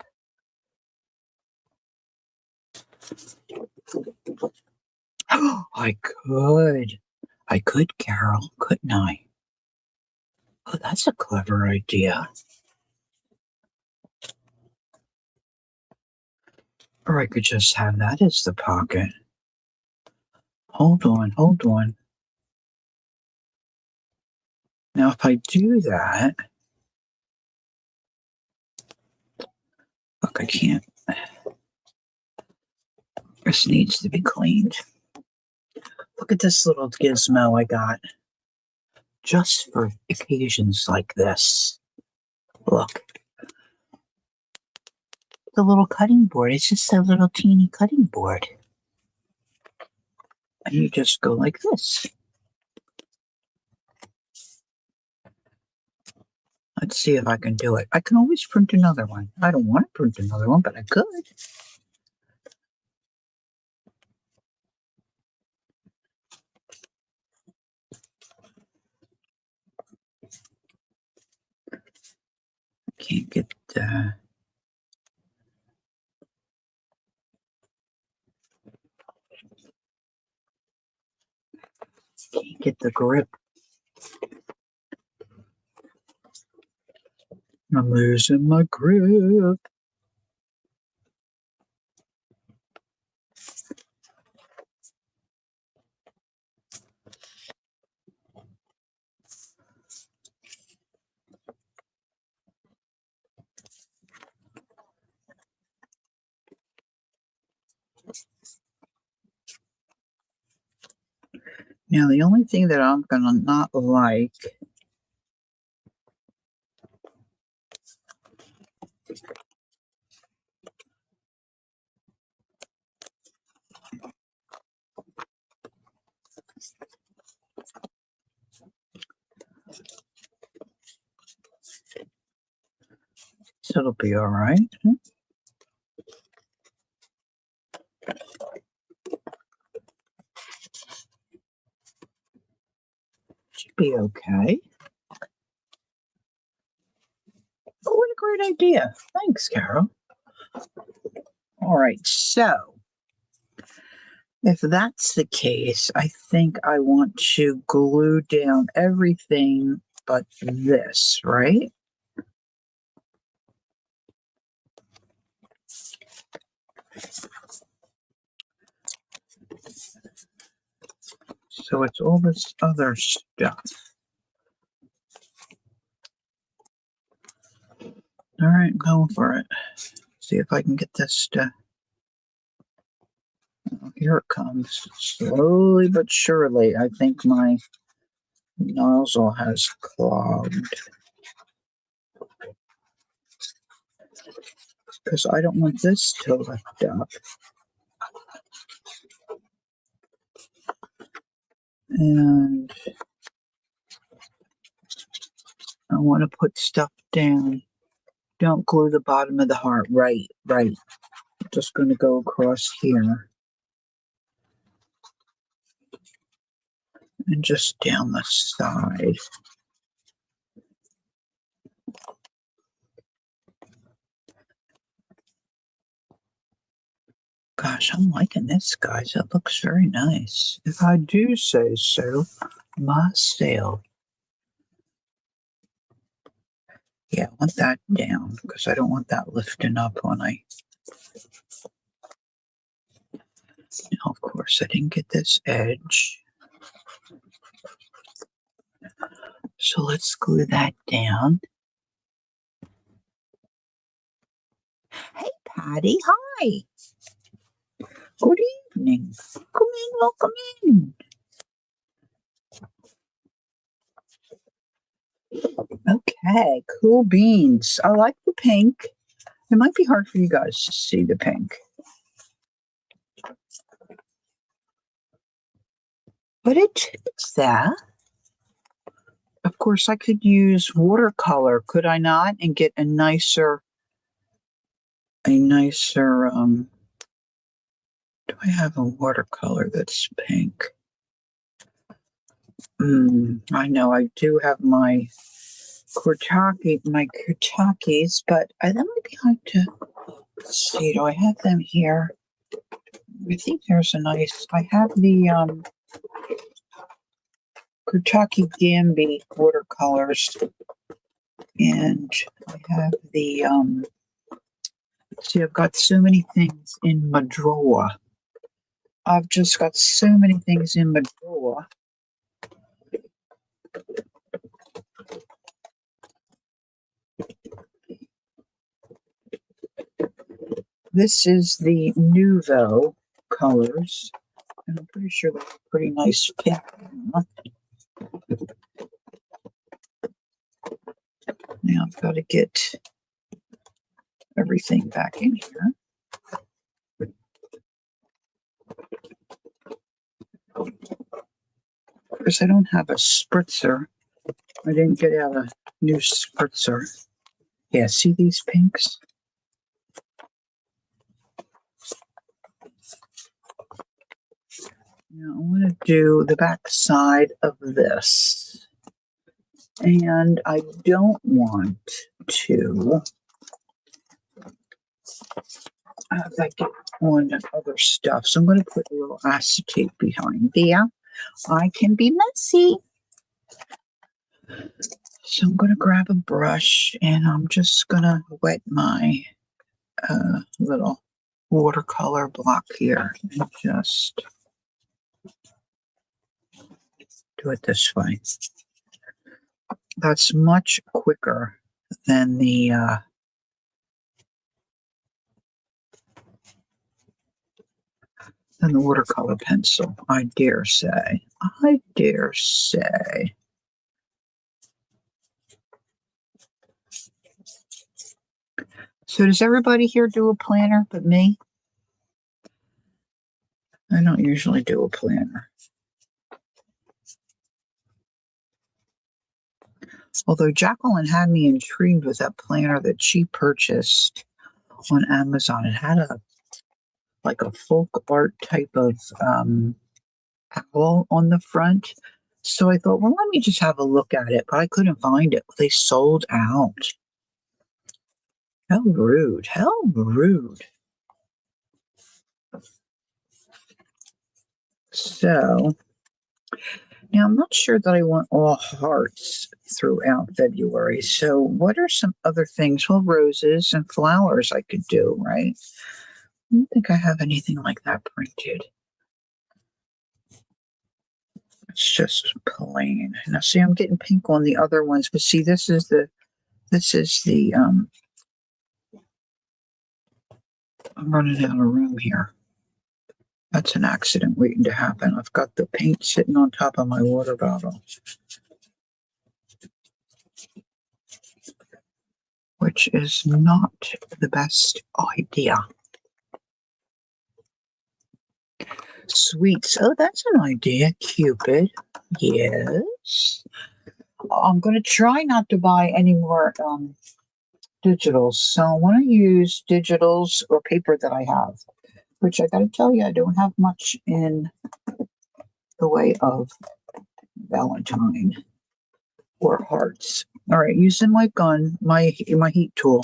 I could, Carol, couldn't I? Oh, that's a clever idea. Or I could just have that as the pocket. Hold on. Now, if I do that, look, I can't. This needs to be cleaned. Look at this little gizmo I got. Just for occasions like this. Look. The little cutting board. It's just a little teeny cutting board. And you just go like this. Let's see if I can do it. I can always print another one. I don't want to print another one, but I could. Can't get can't get the grip. I'm losing my grip. Now, the only thing that I'm going to not like so it'll be all right. Should be okay. Oh, what a great idea. Thanks, Carol. All right, so if that's the case, I think I want to glue down everything but this, right? So it's all this other stuff. All right, going for it. See if I can get this to... Oh, here it comes. Slowly but surely. I think my nozzle has clogged. Because I don't want this to lift up. And I want to put stuff down. Don't glue the bottom of the heart. Right. I'm just going to go across here. And just down the side. Gosh, I'm liking this, guys. It looks very nice. If I do say so myself. Yeah, I want that down because I don't want that lifting up when I... Now, of course, I didn't get this edge. So let's glue that down. Hey, Patty. Hi. Good evening. Come in, welcome in. Okay, cool beans. I like the pink. It might be hard for you guys to see the pink. But it's there. Of course, I could use watercolor, could I not? And get a nicer, do I have a watercolor that's pink? I know I do have my Kurtakis, but that might be hard to see. Do I have them here? I think there's a nice, I have the Kurtaki Gambi watercolors, and I have the, see, I've got so many things in my drawer. I've just got so many things in my drawer. This is the Nuvo colors, and I'm pretty sure they're pretty nice pink. Now I've got to get everything back in here. Because I don't have a spritzer. I didn't get out a new spritzer. Yeah, see these pinks? Now I want to do the back side of this. And I don't want to like on other stuff. So I'm going to put a little acetate behind there. I can be messy. So I'm going to grab a brush and I'm just going to wet my little watercolor block here and just do it this way. That's much quicker than the watercolor pencil, I dare say. I dare say. So does everybody here do a planner but me? I don't usually do a planner. Although Jacqueline had me intrigued with that planner that she purchased on Amazon. It had a folk art type of owl on the front. So I thought, well, let me just have a look at it, but I couldn't find it. They sold out. How rude. How rude. So now I'm not sure that I want all hearts throughout February. So what are some other things? Well, roses and flowers I could do, right? I don't think I have anything like that printed. It's just plain. Now see, I'm getting pink on the other ones, but see, this is the I'm running out of room here. That's an accident waiting to happen. I've got the paint sitting on top of my water bottle, which is not the best idea. Sweets. Oh, that's an idea. Cupid. Yes. I'm going to try not to buy any more digitals. So I want to use digitals or paper that I have, which I got to tell you, I don't have much in the way of Valentine or hearts. All right, using my gun, my heat tool.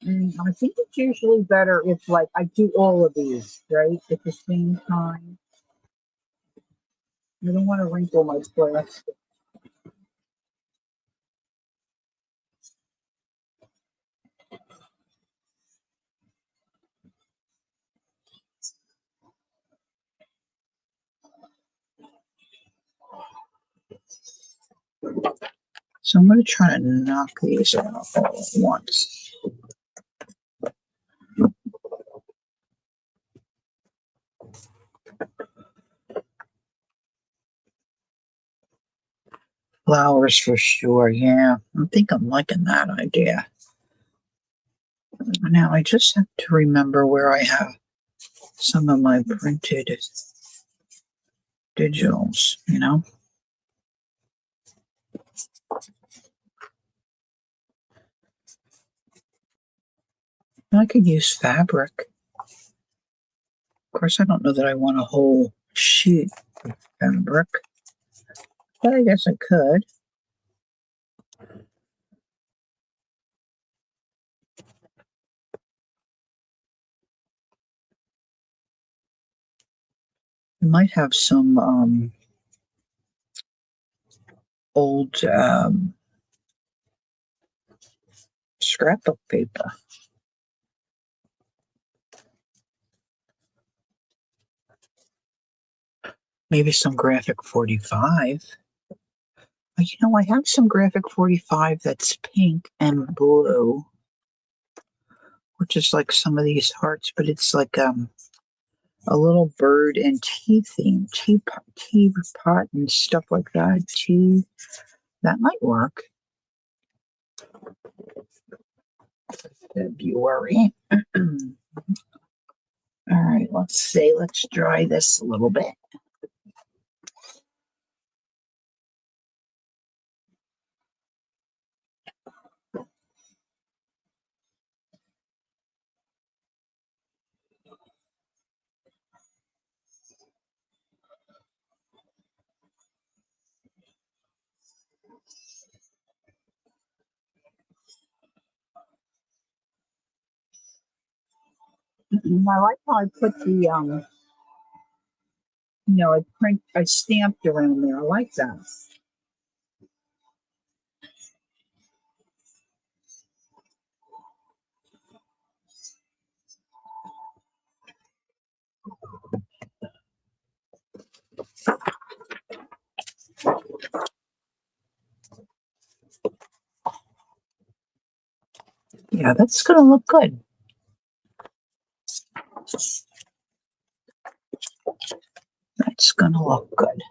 And I think it's usually better if like I do all of these, right, at the same time. I don't want to wrinkle my plastic. So I'm going to try to knock these out all at once. Flowers for sure, yeah. I think I'm liking that idea. Now I just have to remember where I have some of my printed digitals, you know? I could use fabric. Of course, I don't know that I want a whole sheet of fabric, but I guess I could. I might have some old scrapbook paper. Maybe some graphic 45. You know, I have some graphic 45 that's pink and blue, which is like some of these hearts, but it's like a little bird and tea theme, teapot and stuff like that. Tea, that might work. February. All right, let's see. Let's dry this a little bit. I like how I put the I stamped around there. I like that. Yeah, that's gonna look good. That's gonna look good.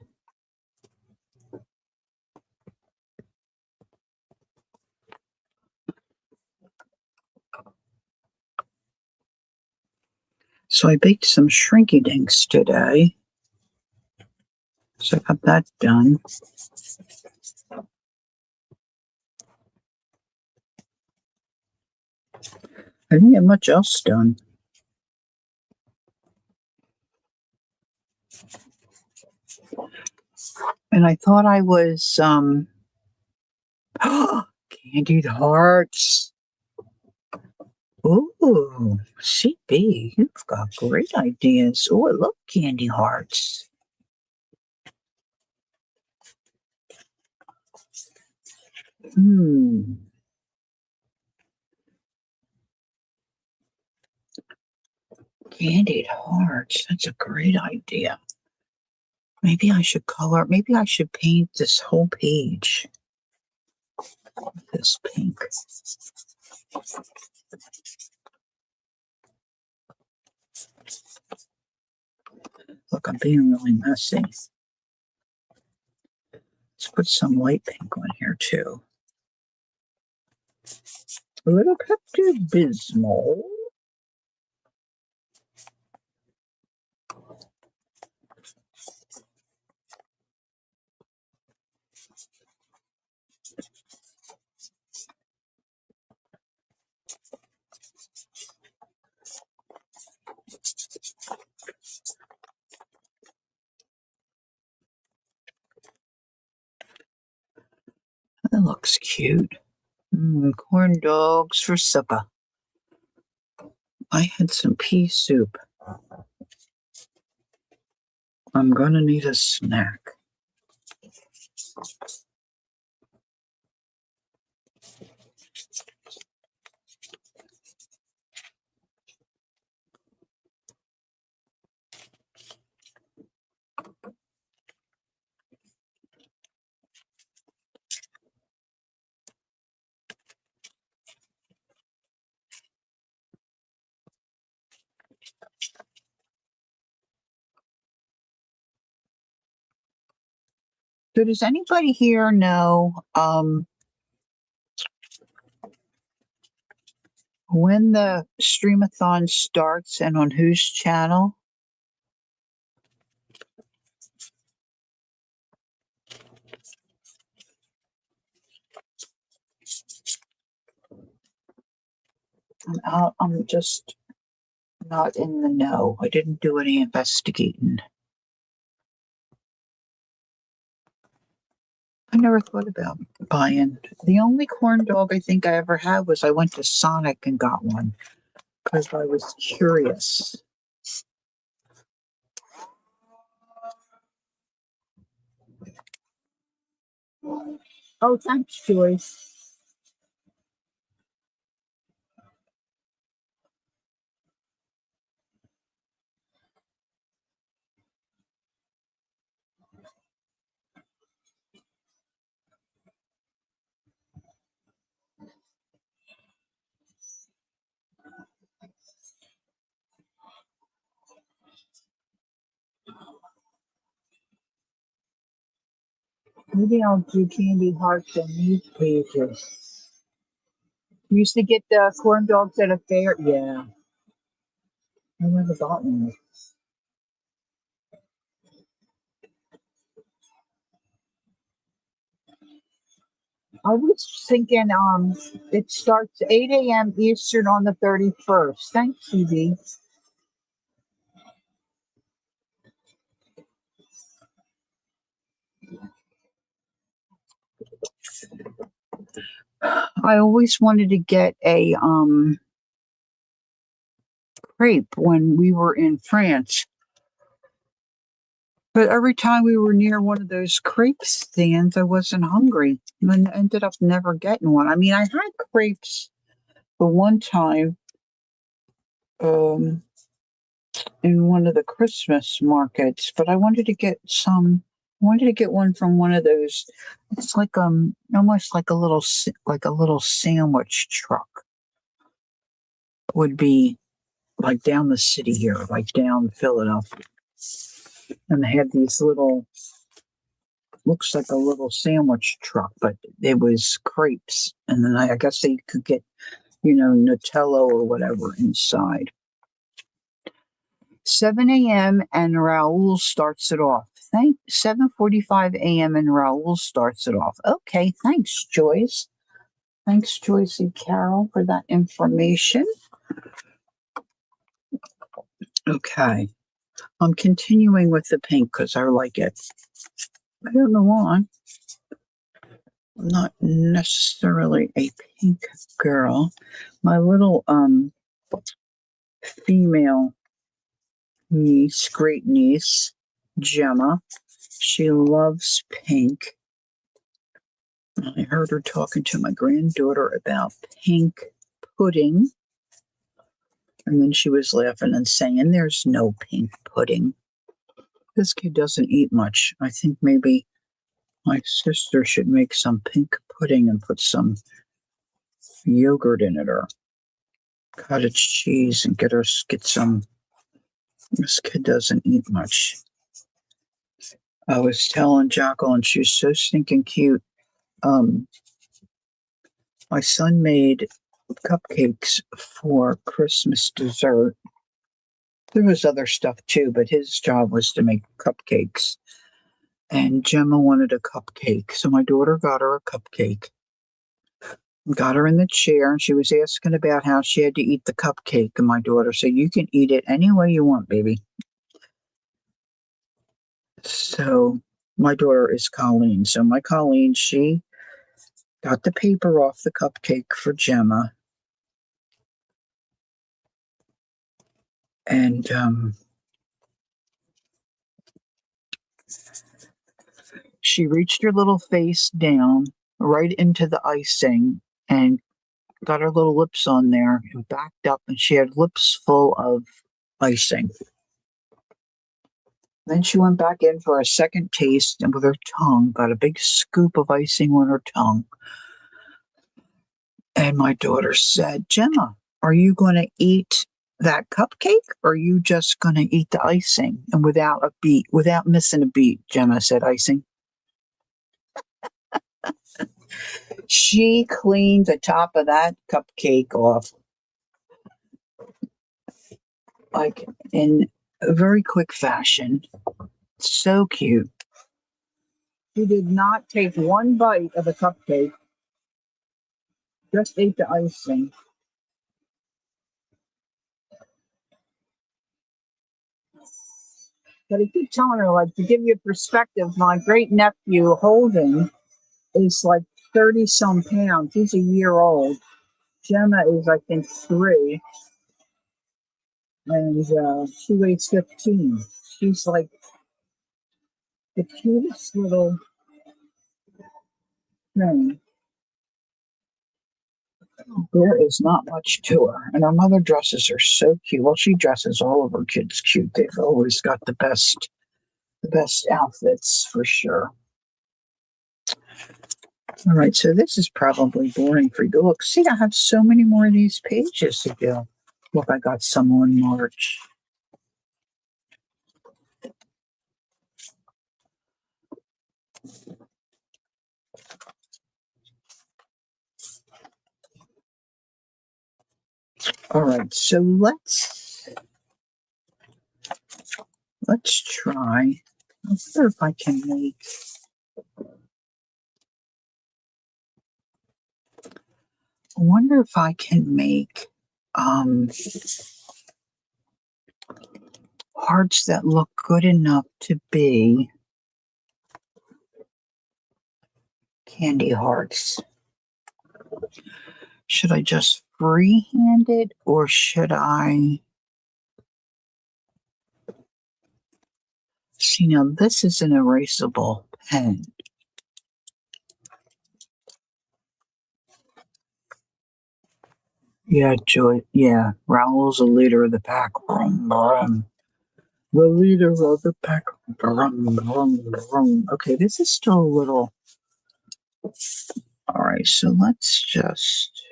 So I baked some shrinky dinks today. So I got that done. I didn't get much else done. And I thought I was candied hearts. Ooh, CB, you've got great ideas. Oh, I love candy hearts. Hmm, candied hearts. That's a great idea. Maybe I should color, maybe I should paint this whole page this pink. Look, I'm being really messy. Let's put some light pink on here too. A little Pepto Bismol. That looks cute. Corn dogs for supper. I had some pea soup. I'm gonna need a snack. So does anybody here know when the streamathon starts and on whose channel? I'm just not in the know. I didn't do any investigating. I never thought about buying. The only corn dog I think I ever had was I went to Sonic and got one because I was curious. Oh, thanks, Joyce. Maybe I'll do candy hearts on these pages. You used to get the corn dogs at a fair. Yeah, I never got one. I was thinking, it starts 8 a.m. Eastern on the 31st. Thanks, CB. I always wanted to get a crepe when we were in France. But every time we were near one of those crepe stands, I wasn't hungry and ended up never getting one. I mean, I had crepes the one time um, in one of the Christmas markets, but I wanted to get some. I wanted to get one from one of those. It's like almost like a little sandwich truck would be like down the city here, like down Philadelphia, and they had these little looks like a little sandwich truck, but it was crepes, and then I guess they could get Nutella or whatever inside. 7 a.m. and Raul starts it off. 7:45 a.m. and Raul starts it off. Okay, thanks, Joyce. Thanks, Joyce and Carol, for that information. Okay, I'm continuing with the pink because I like it. I don't know why. I'm not necessarily a pink girl, My little female niece, great niece, Gemma, she loves pink. I heard her talking to my granddaughter about pink pudding. And then she was laughing and saying, "There's no pink pudding. This kid doesn't eat much. I think maybe my sister should make some pink pudding and put some yogurt in it or cottage cheese and get some. This kid doesn't eat much." I was telling Jacqueline she's so stinking cute. Um, my son made cupcakes for Christmas dessert. There was other stuff too, but his job was to make cupcakes. And Gemma wanted a cupcake. So my daughter got her a cupcake, got her in the chair, and she was asking about how she had to eat the cupcake. And my daughter said, "You can eat it any way you want, baby." So my daughter is Colleen. So my Colleen, she got the paper off the cupcake for Gemma. And she reached her little face down right into the icing and got her little lips on there and backed up, and she had lips full of icing. Then she went back in for a second taste and with her tongue got a big scoop of icing on her tongue. And my daughter said, "Gemma, are you going to eat that cupcake or are you just going to eat the icing?" And without missing a beat, Gemma said, "Icing." She cleaned the top of that cupcake off like in a very quick fashion. So cute. She did not take one bite of the cupcake, just ate the icing. But I keep telling her, like, to give you perspective, my great nephew Holden is like 30 some pounds. He's a year old. Gemma is, I think, 3, and she weighs 15. She's like the cutest little thing. There is not much to her, and her mother dresses her so cute. Well, she dresses all of her kids cute. They've always got the best outfits for sure. All right, so this is probably boring for you. But look, see, I have so many more of these pages to do. Look, I got some on March. All right, so let's try. I wonder if I can make. I wonder if I can make hearts that look good enough to be candy hearts. Should I just freehand it or should I? See, now this is an erasable pen. Yeah, Joy. Yeah, Raoul's the leader of the pack. Brum, brum. The leader of the pack. Brum, brum, brum. Okay, this is still a little. All right, so let's just.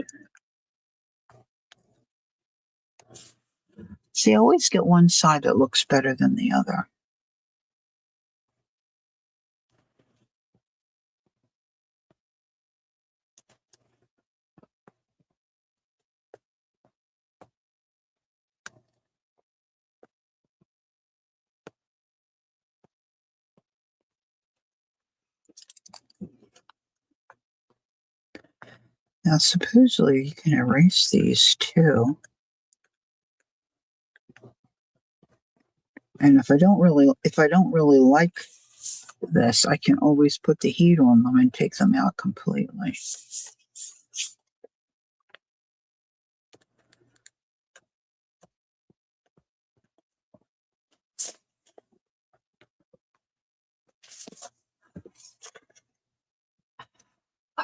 See, I always get one side that looks better than the other. Now, supposedly you can erase these too. And if I don't really like this, I can always put the heat on them and take them out completely.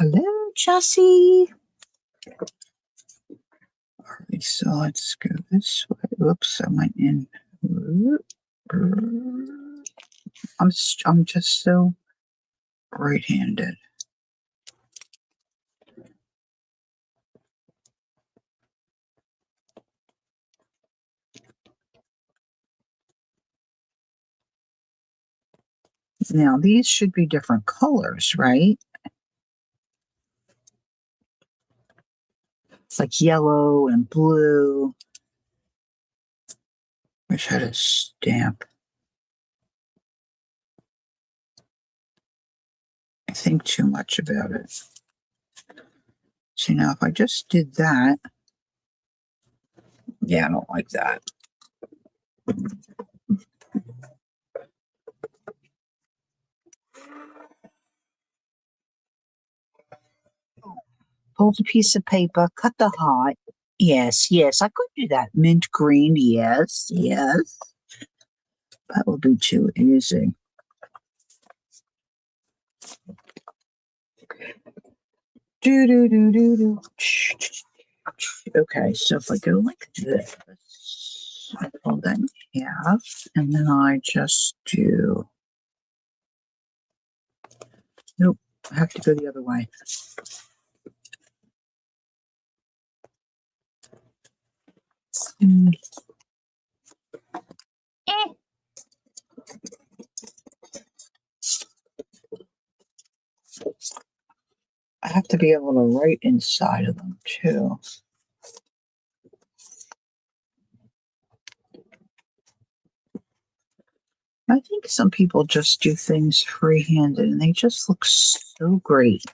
Hello, Jessie. All right, so let's go this way. Whoops, I went in. I'm just so right-handed. Now these should be different colors, right? It's like yellow and blue. Wish I had a stamp. I think too much about it. See, now if I just did that, yeah, I don't like that. Fold a piece of paper, cut the heart. Yes, yes, I could do that. Mint green, yes, yes. That would be too easy. Do do do do do. Okay, so if I go like this, I fold that in half, and then I just do. Nope, I have to go the other way. I have to be able to write inside of them too. I think some people just do things free-handed and they just look so great.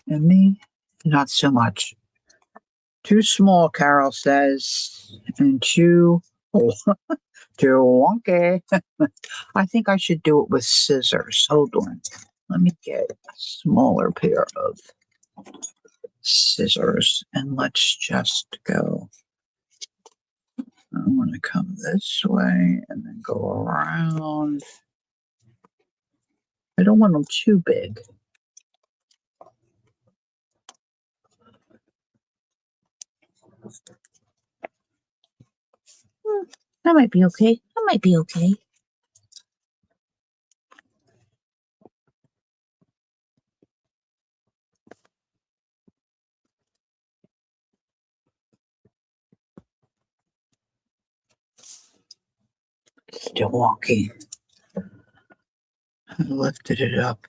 And me, not so much. Too small, Carol says, and too too wonky. I think I should do it with scissors. Hold on. Let me get a smaller pair of scissors and let's just go. I want to come this way and then go around. I don't want them too big. That might be okay. That might be okay. Still walking. I lifted it up.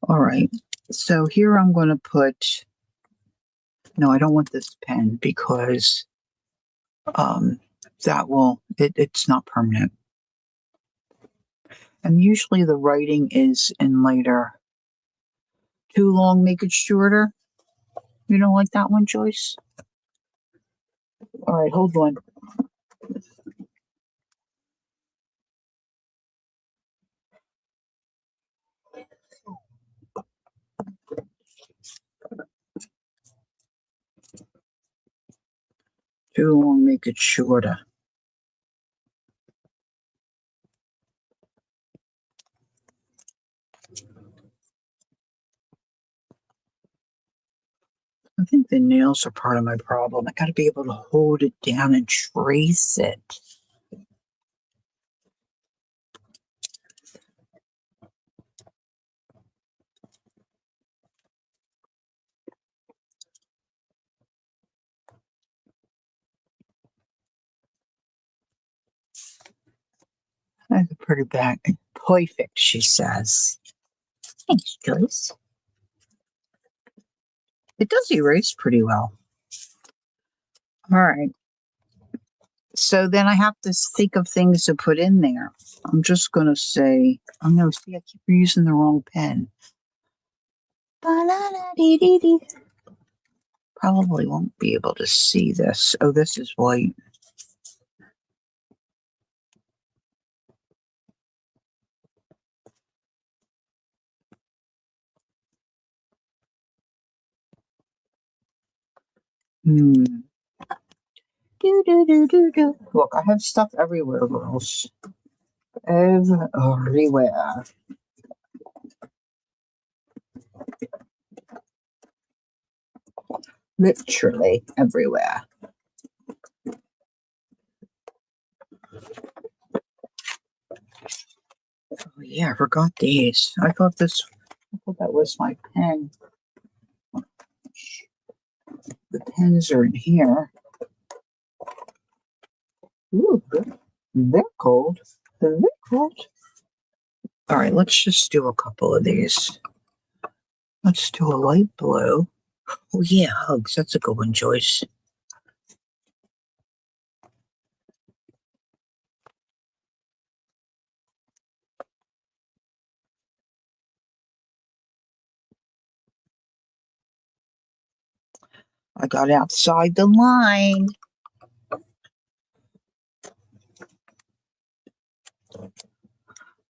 All right. So here I'm going to put. No, I don't want this pen because that will. It's not permanent. And usually the writing is in later. Too long, make it shorter. You don't like that one, Joyce? All right, hold on. Too long, make it shorter. I think the nails are part of my problem. I got to be able to hold it down and trace it. I have a pretty back. Perfect, she says. Thanks, Joyce. It does erase pretty well. All right. So then I have to think of things to put in there. I'm just going to say, oh no, see, I keep using the wrong pen. Probably won't be able to see this. Oh, this is white. Hmm. Look, I have stuff everywhere, girls. Everywhere. Literally everywhere. Oh yeah, I forgot these. I thought that was my pen. The pens are in here. Ooh, they're cold. They're cold. All right, let's just do a couple of these. Let's do a light blue. Oh yeah, hugs. That's a good one, Joyce. I got outside the line.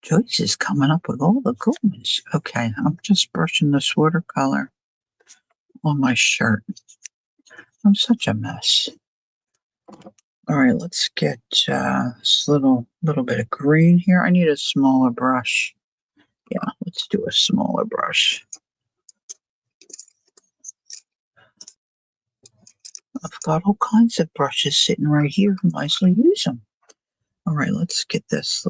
Joyce is coming up with all the good ones. Okay, I'm just brushing this watercolor on my shirt. I'm such a mess. All right, let's get this little bit of green here. I need a smaller brush. Yeah, let's do a smaller brush. I've got all kinds of brushes sitting right here. Nicely use them. All right, let's get this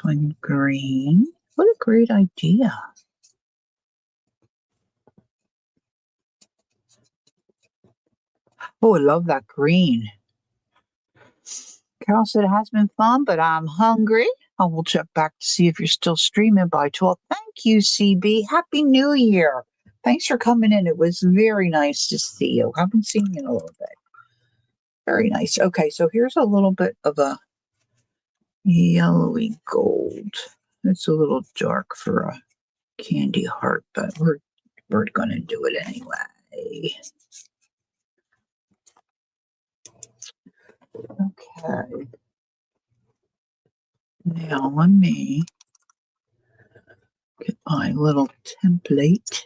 one green. What a great idea. Oh, I love that green. Carol said it has been fun, but I'm hungry. I will check back to see if you're still streaming by 12. Thank you, CB. Happy New Year. Thanks for coming in. It was very nice to see you. Haven't seen you in a little bit. Very nice. Okay, so here's a little bit of a yellowy gold. It's a little dark for a candy heart, but we're going to do it anyway. Okay. Now let me get my little template.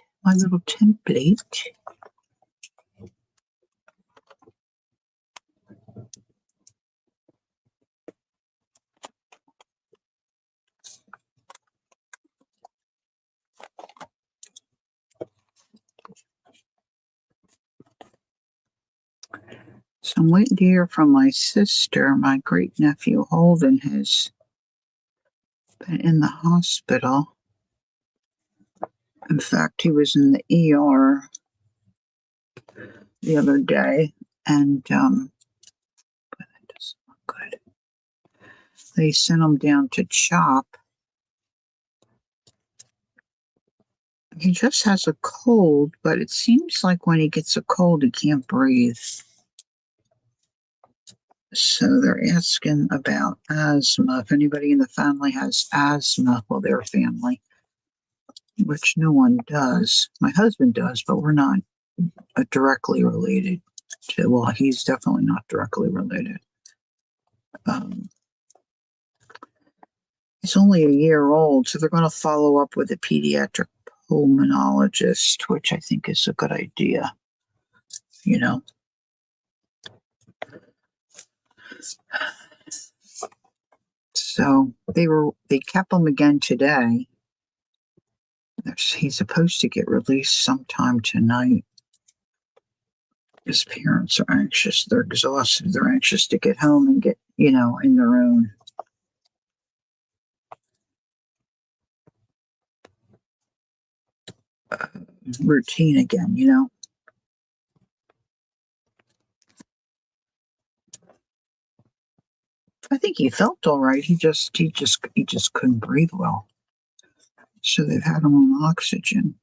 So I'm waiting to hear from my sister. My great nephew Holden has been in the hospital. In fact, he was in the ER the other day, and that doesn't look good. They sent him down to CHOP. He just has a cold, but it seems like when he gets a cold, he can't breathe. So they're asking about asthma. If anybody in the family has asthma, well, their family, which no one does. My husband does, but we're not directly related to, well, he's definitely not directly related. He's only a year old, so they're going to follow up with a pediatric pulmonologist, which I think is a good idea, you know. So they kept him again today. He's supposed to get released sometime tonight. His parents are anxious. They're exhausted. They're anxious to get home and get, in their own routine again. I think he felt all right. He just couldn't breathe well. So they've had him on oxygen.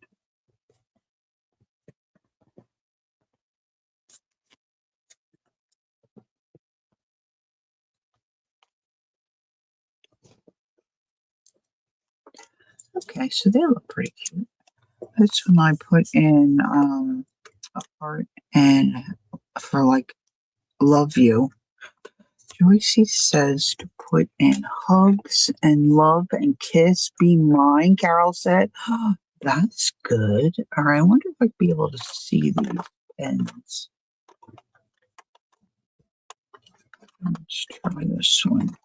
Okay, so they look pretty cute. This one I put in a heart and for like love you. Joyce says to put in hugs and love and kiss, be mine, Carol said. That's good. All right, I wonder if I'd be able to see these pens. Let's try this one.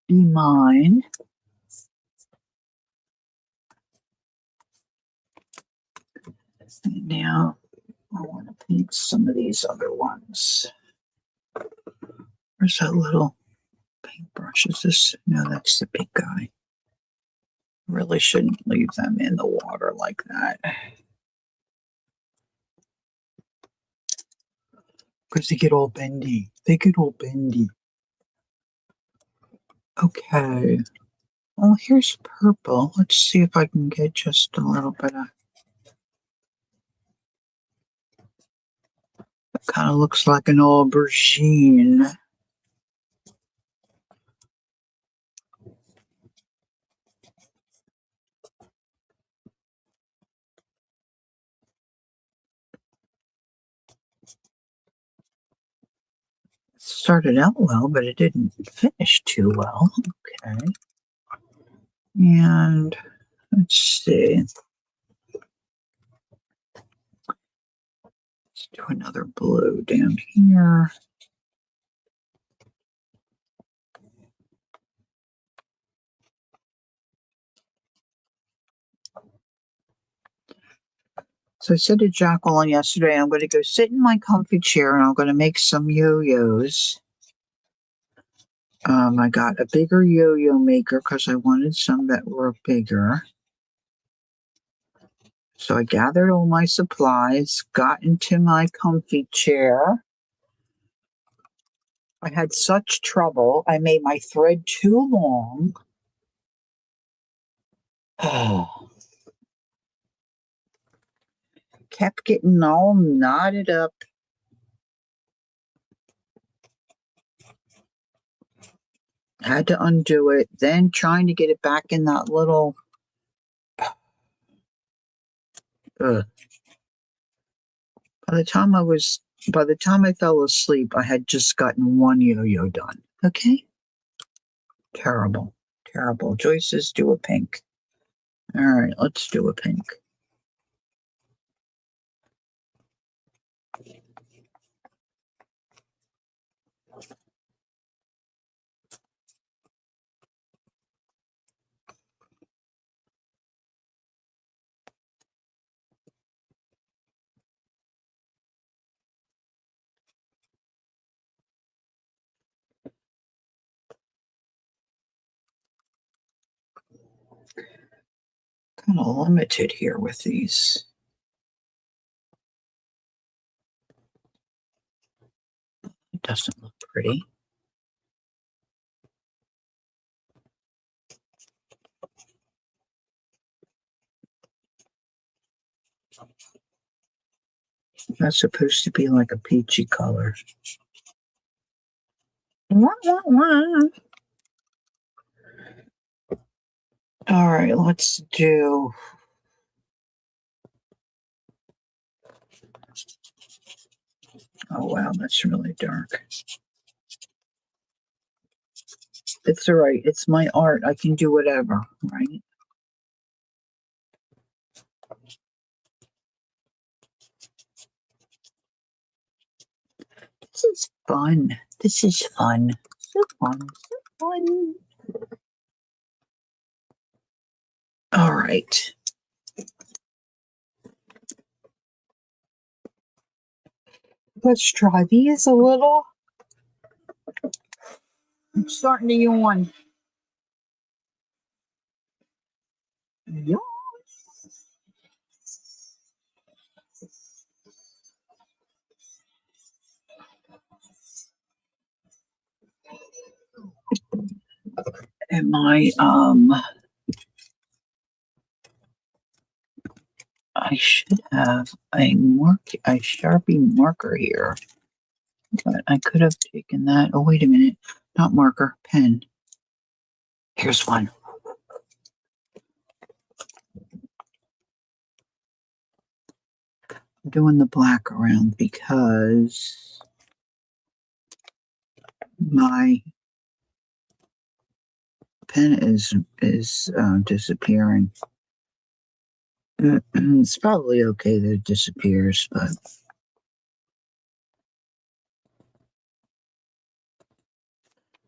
Be mine. And now I want to paint some of these other ones. Where's that little paintbrush? Is this? No, that's the big guy. Really shouldn't leave them in the water like that. Because they get all bendy. They get all bendy. Okay. Well, here's purple. Let's see if I can get just a little bit of... It kind of looks like an aubergine. Started out well, but it didn't finish too well. Okay. And let's see. Let's do another blue down here. So I said to Jacqueline yesterday, I'm going to go sit in my comfy chair and I'm going to make some yo-yos. I got a bigger yo-yo maker because I wanted some that were bigger. So I gathered all my supplies, got into my comfy chair. I had such trouble. I made my thread too long. Kept getting all knotted up. Had to undo it. Then trying to get it back in that little... By the time I fell asleep, I had just gotten one yo-yo done. Okay? Terrible. Terrible. Joyce says do a pink. All right, let's do a pink. Kind of limited here with these. It doesn't look pretty. That's supposed to be like a peachy color. Wah, wah, wah. All right, let's do... Oh, wow, that's really dark. It's all right. It's my art. I can do whatever, right? This is fun. This is fun. So fun. So fun. All right. Let's try these a little. I'm starting to yawn. Yawn. And I should have a Sharpie marker here, but I could have taken that. Oh, wait a minute. Not marker, pen. Here's one. I'm doing the black around because My pen is disappearing. It's probably okay that it disappears, but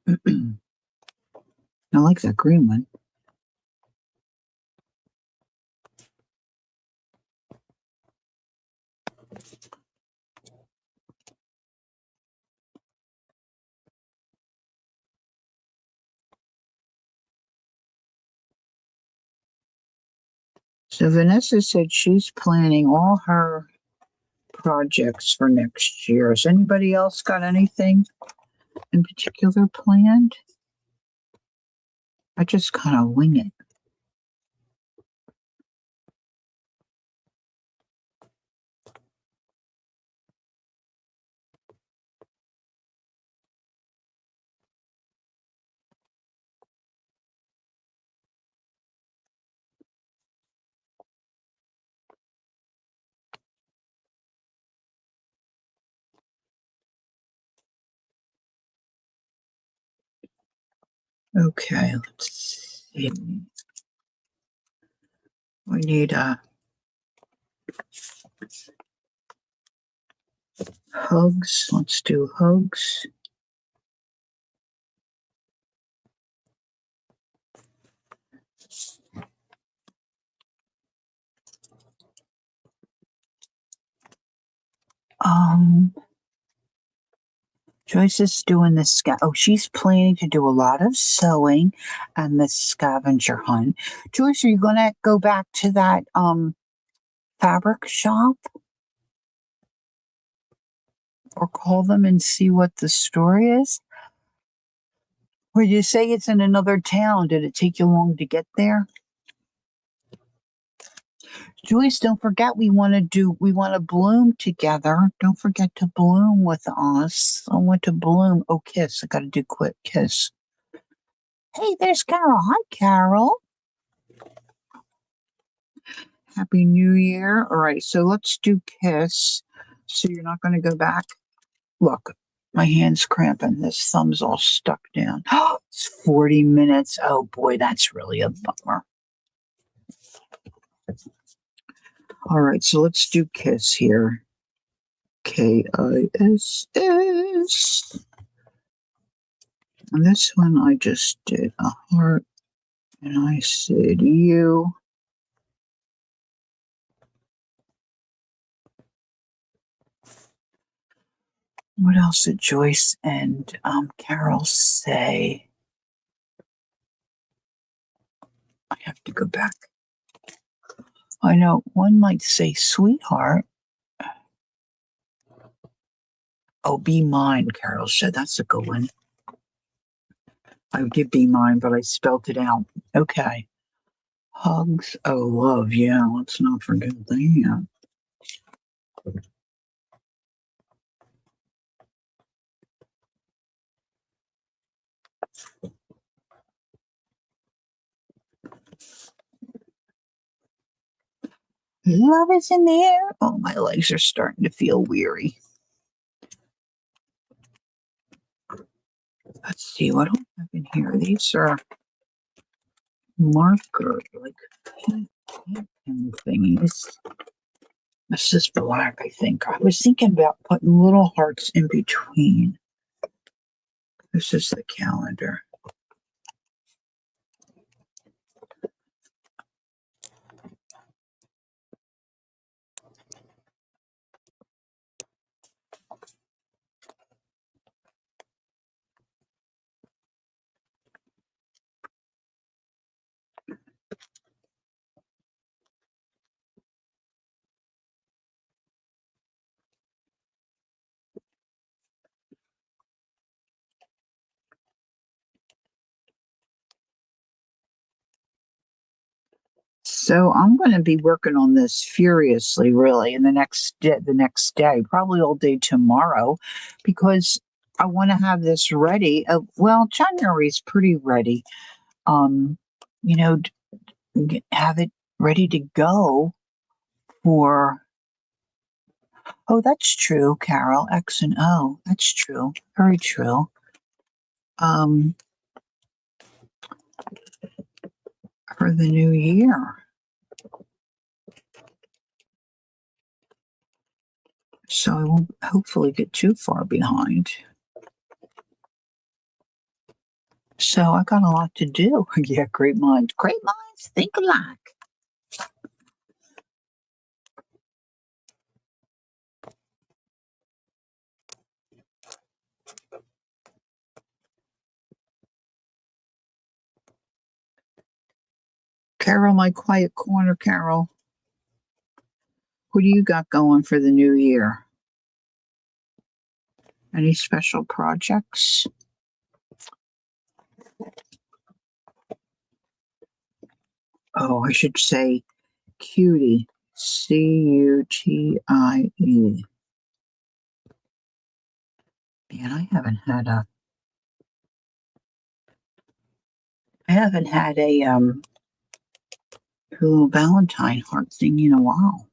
I like that green one. So Vanessa said she's planning all her projects for next year. Has anybody else got anything in particular planned? I just kind of wing it. Okay, let's see. We need hugs. Let's do hugs. Um, Joyce is doing this. Oh, she's planning to do a lot of sewing and the scavenger hunt. Joyce, are you gonna go back to that fabric shop or call them and see what the story is? Or you say it's in another town? Did it take you long to get there? Joyce, don't forget we want to bloom together. Don't forget to bloom with us. I want to bloom. Oh, kiss. I gotta do quick kiss. Hey, there's Carol. Hi, Carol. Happy New Year. All right, so let's do kiss. So you're not gonna go back. Look, my hand's cramping. This thumb's all stuck down. Oh, it's 40 minutes. Oh boy, that's really a bummer. All right, so let's do kiss here. Kiss. And this one I just did a heart and I said you. What else did Joyce and Carol say? I have to go back. I know one might say sweetheart. Oh, be mine, Carol said. That's a good one. I did be mine, but I spelt it out. Okay. Hugs. Oh, love. Yeah, let's not forget that. Love is in the air. Oh, my legs are starting to feel weary. Let's see what do I have in here. These are marker, like pen thingies. This is black, I think. I was thinking about putting little hearts in between. This is the calendar. So I'm going to be working on this furiously, really, in the next day, probably all day tomorrow, because I want to have this ready. Well, January's pretty ready. Um, you know, have it ready to go for. Oh, that's true, Carol. X and O. That's true. Very true. um, for the new year. So I won't hopefully get too far behind. So I got a lot to do. Yeah, great minds. Great minds think alike. Carol, my quiet corner, Carol. What do you got going for the new year? Any special projects? Oh, I should say cutie. Cutie. Man, I haven't had a little Valentine heart thing in a while.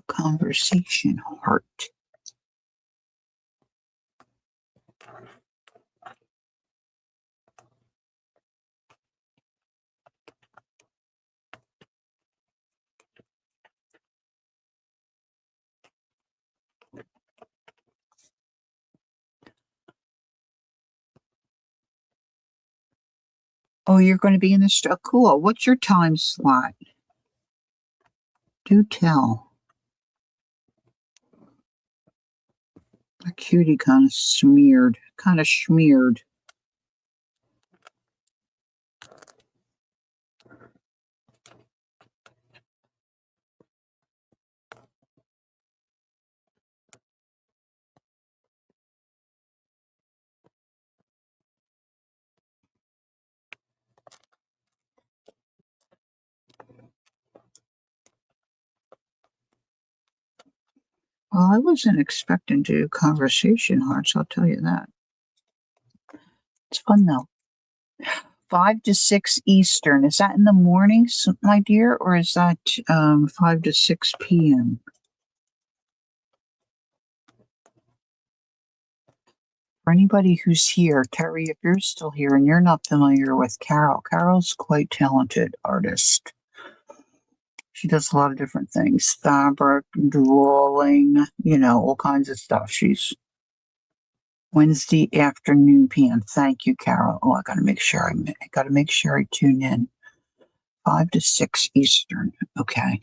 Conversation heart. Oh, you're going to be in the store. Cool. What's your time slot? Do tell. A cutie kind of smeared. Kind of smeared. Well, I wasn't expecting to do conversation hearts, I'll tell you that. It's fun though. 5 to 6 Eastern. Is that in the mornings, my dear, or is that 5 to 6 p.m.? For anybody who's here, Terry, if you're still here and you're not familiar with Carol, Carol's quite talented artist. She does a lot of different things, fabric, drawing, all kinds of stuff. She's Wednesday afternoon PM. Thank you, Carol. Oh, I gotta make sure I tune in. 5 to 6 Eastern. Okay.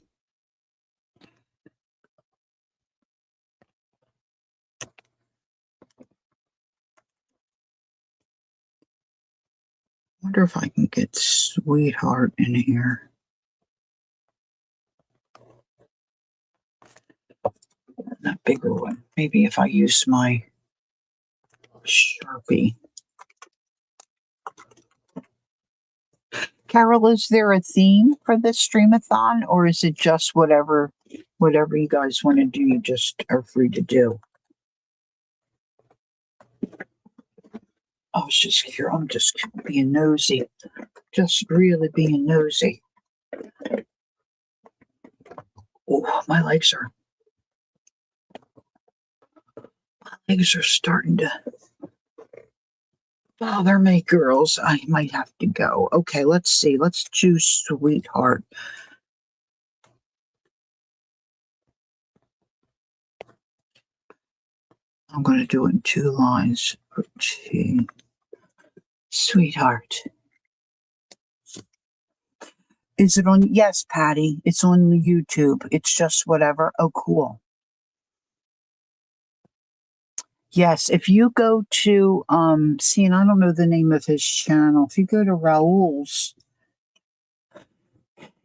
Wonder if I can get Sweetheart in here. That bigger one. Maybe if I use my Sharpie. Carol, is there a theme for this streamathon, or is it just whatever you guys want to do, you just are free to do? I was just here. I'm just being nosy. Just really being nosy. Oh, my legs are starting to bother me, girls. I might have to go. Okay, let's see. Let's choose Sweetheart. I'm going to do it in 2 lines. Okay. Sweetheart. Is it on? Yes, Patty. It's on YouTube. It's just whatever. Oh, cool. Yes, if you go to see, and I don't know the name of his channel. If you go to Raoul's,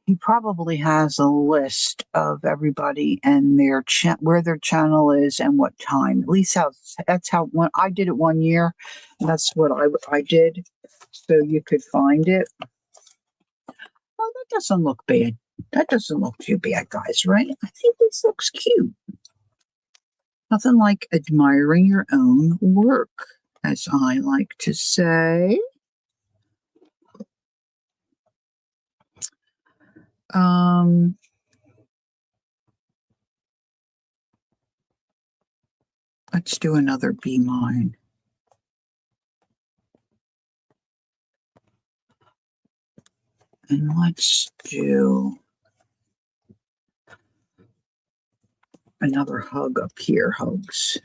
he probably has a list of everybody and their where their channel is and what time. At least that's how when I did it one year, and that's what I did, so you could find it. Oh, that doesn't look bad. That doesn't look too bad, guys, right? I think this looks cute. Nothing like admiring your own work, as I like to say. Um, Let's do another Be Mine. And let's do another hug up here, hugs.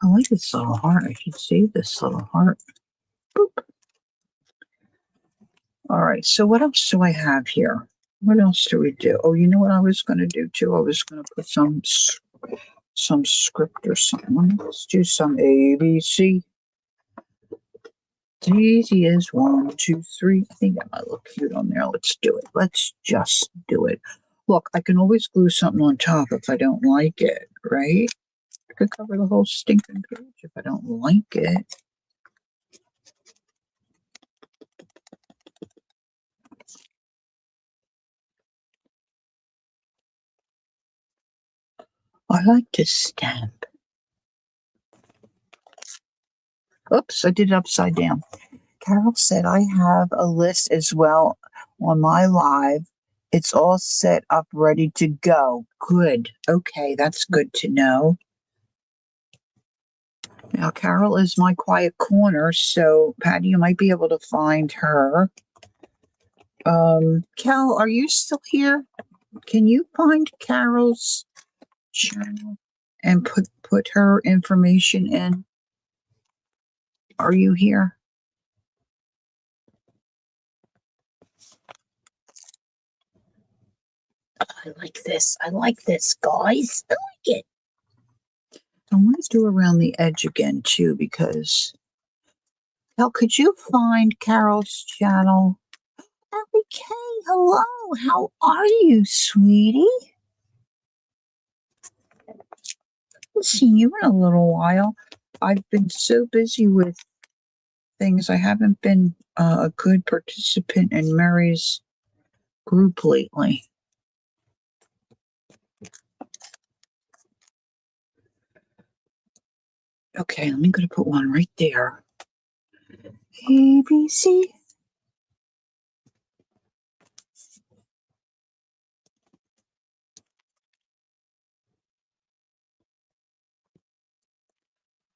I like this little heart. I should save this little heart. Boop. All right, so what else do I have here? What else do we do? Oh, you know what I was going to do too? I was going to put some script or something. Let's do some ABC. It's easy as 1, 2, 3. I think that might look cute on there. Let's do it. Let's just do it. Look, I can always glue something on top if I don't like it, right? I could cover the whole stinking page if I don't like it. I like to stamp. Oops, I did it upside down. Carol said I have a list as well on my live. It's all set up, ready to go. Good. Okay, that's good to know. Now, Carol is my quiet corner, so Patty, you might be able to find her. Cal, are you still here? Can you find Carol's channel and put her information in? Are you here? I like this. I like this, guys. I like it. I want to do around the edge again, too, because... Cal, could you find Carol's channel? Abby K, hello. How are you, sweetie? I'll see you in a little while. I've been so busy with things. I haven't been a good participant in Mary's group lately. Okay, I'm going to put one right there. ABC.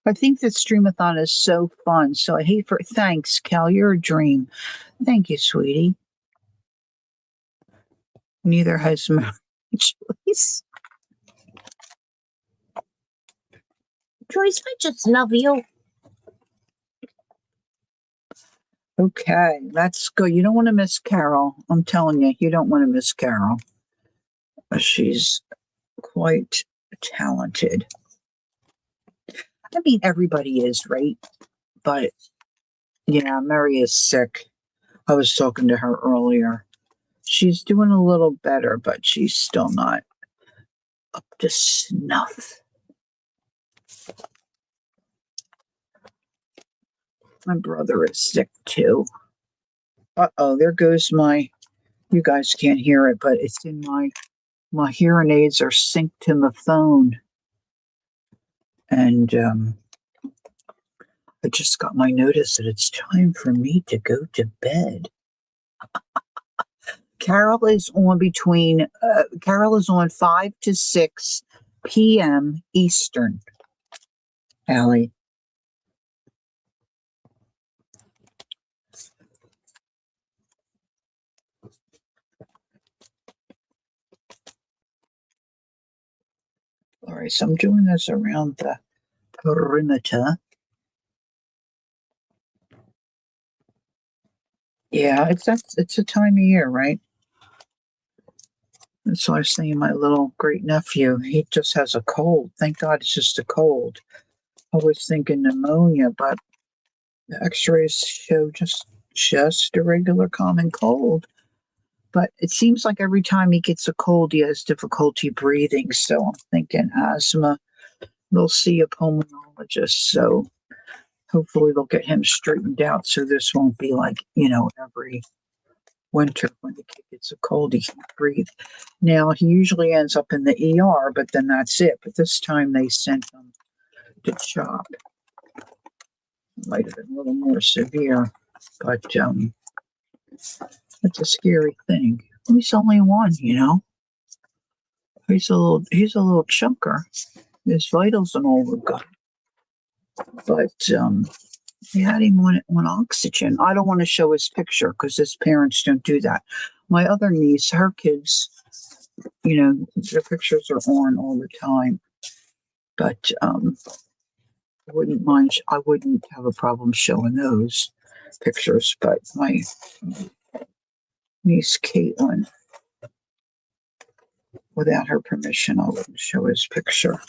I think that Streamathon is so fun. So I hate for thanks, Cal. You're a dream. Thank you, sweetie. Neither has Mary Joyce. Joyce, I just love you. Okay, let's go. You don't want to miss Carol. I'm telling you, you don't want to miss Carol. She's quite talented. I mean, everybody is, right? But yeah, Mary is sick. I was talking to her earlier. She's doing a little better, but she's still not up to snuff. My brother is sick too. Uh-oh, there goes my, you guys can't hear it, but it's in my hearing aids are synced to my phone. And I just got my notice that it's time for me to go to bed. Carol is on 5 to 6 p.m. Eastern. Allie. All right, so I'm doing this around the perimeter. Yeah, it's a time of year, right? And so I was saying my little great nephew, he just has a cold. Thank God it's just a cold. I was thinking pneumonia, but the x-rays show just a regular common cold. But it seems like every time he gets a cold, he has difficulty breathing. So I'm thinking asthma. They'll see a pulmonologist. So hopefully they'll get him straightened out. So this won't be like, every winter when the kid gets a cold, he can't breathe. Now, he usually ends up in the ER, but then that's it. But this time they sent him to CHOP. It might have been a little more severe, but it's a scary thing. He's only one, He's a little chunker. His vitals and all were good, but he had him on oxygen. I don't want to show his picture because his parents don't do that. My other niece, her kids, their pictures are on all the time. But I wouldn't mind. I wouldn't have a problem showing those pictures. But my niece Caitlin, without her permission, I wouldn't show his picture.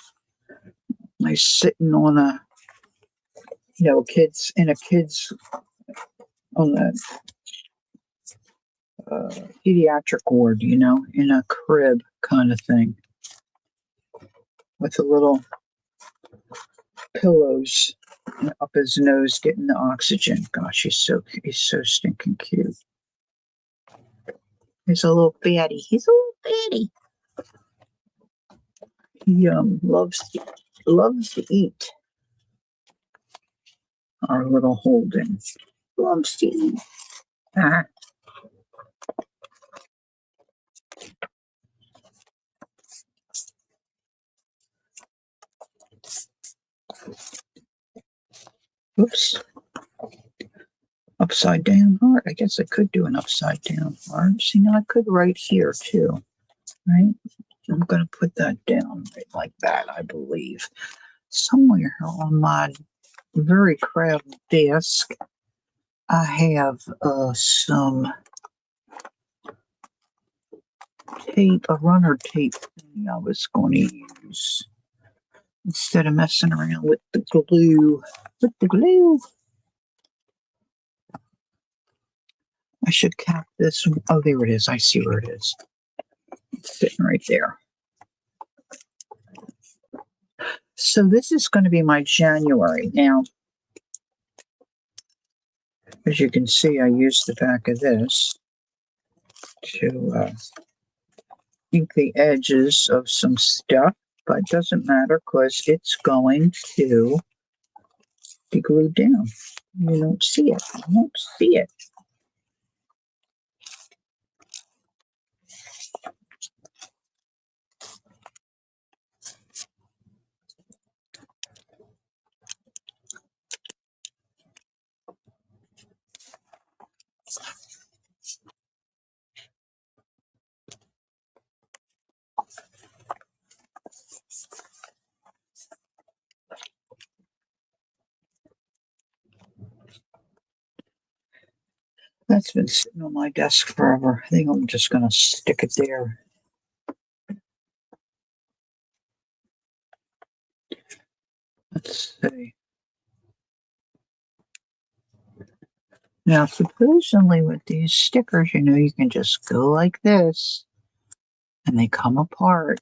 He's sitting on kids on the pediatric ward, in a crib kind of thing with the little pillows up his nose getting the oxygen. Gosh, he's so stinking cute. He's a little fatty. He loves to eat. Our little Holden loves to eat. Ah. Oops. Upside down heart. I guess I could do an upside down heart. See, now I could right here too, right? I'm going to put that down right like that, I believe. Somewhere on my very crabbed desk, I have some tape, a runner tape thing I was going to use instead of messing around with the glue. I should cap this. Oh, there it is. I see where it is. It's sitting right there. So this is going to be my January. Now, as you can see, I used the back of this to ink the edges of some stuff, but it doesn't matter because it's going to be glued down. You don't see it. You won't see it. That's been sitting on my desk forever. I think I'm just going to stick it there. Let's see. Now, supposedly with these stickers, you can just go like this and they come apart.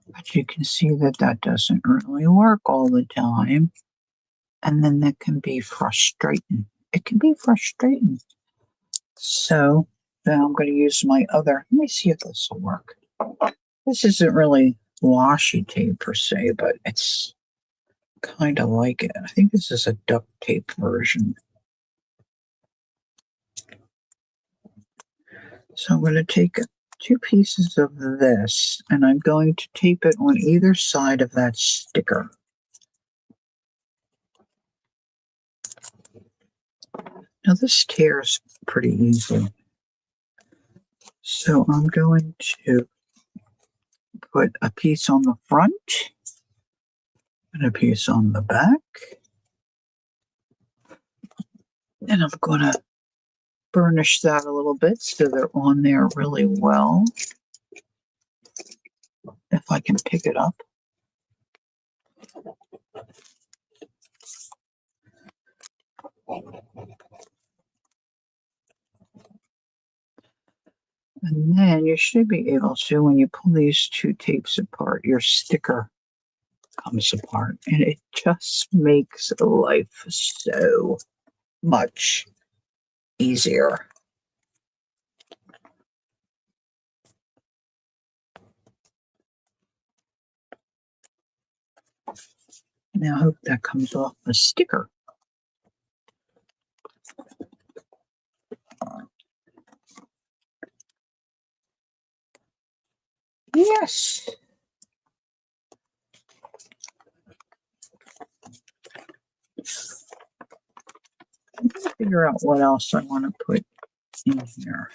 But you can see that doesn't really work all the time. And then that can be frustrating. It can be frustrating. So then I'm going to use my other. Let me see if this will work. This isn't really washi tape per se, but it's kind of like it. I think this is a duct tape version. So I'm going to take 2 pieces of this and I'm going to tape it on either side of that sticker. Now this tears pretty easily. So I'm going to put a piece on the front and a piece on the back. And I'm going to burnish that a little bit so they're on there really well. If I can pick it up. And then you should be able to, when you pull these 2 tapes apart, your sticker comes apart. And it just makes life so much easier. Now I hope that comes off the sticker. Yes. I'm going to figure out what else I want to put in here.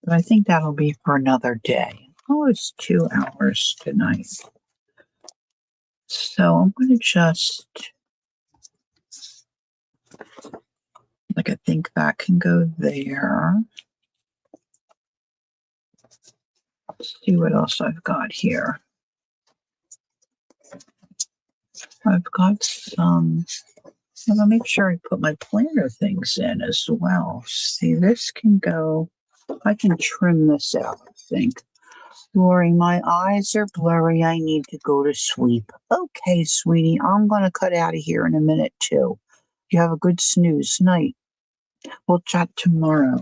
But I think that'll be for another day. Oh, it's 2 hours tonight. So I'm going to just, like, I think that can go there. Let's see what else I've got here. I've got some, I'm gonna make sure I put my planner things in as well. See, this can go, I can trim this out, I think. Lori, my eyes are blurry. I need to go to sleep. Okay, sweetie, I'm gonna cut out of here in a minute too. You have a good snooze night. We'll chat tomorrow.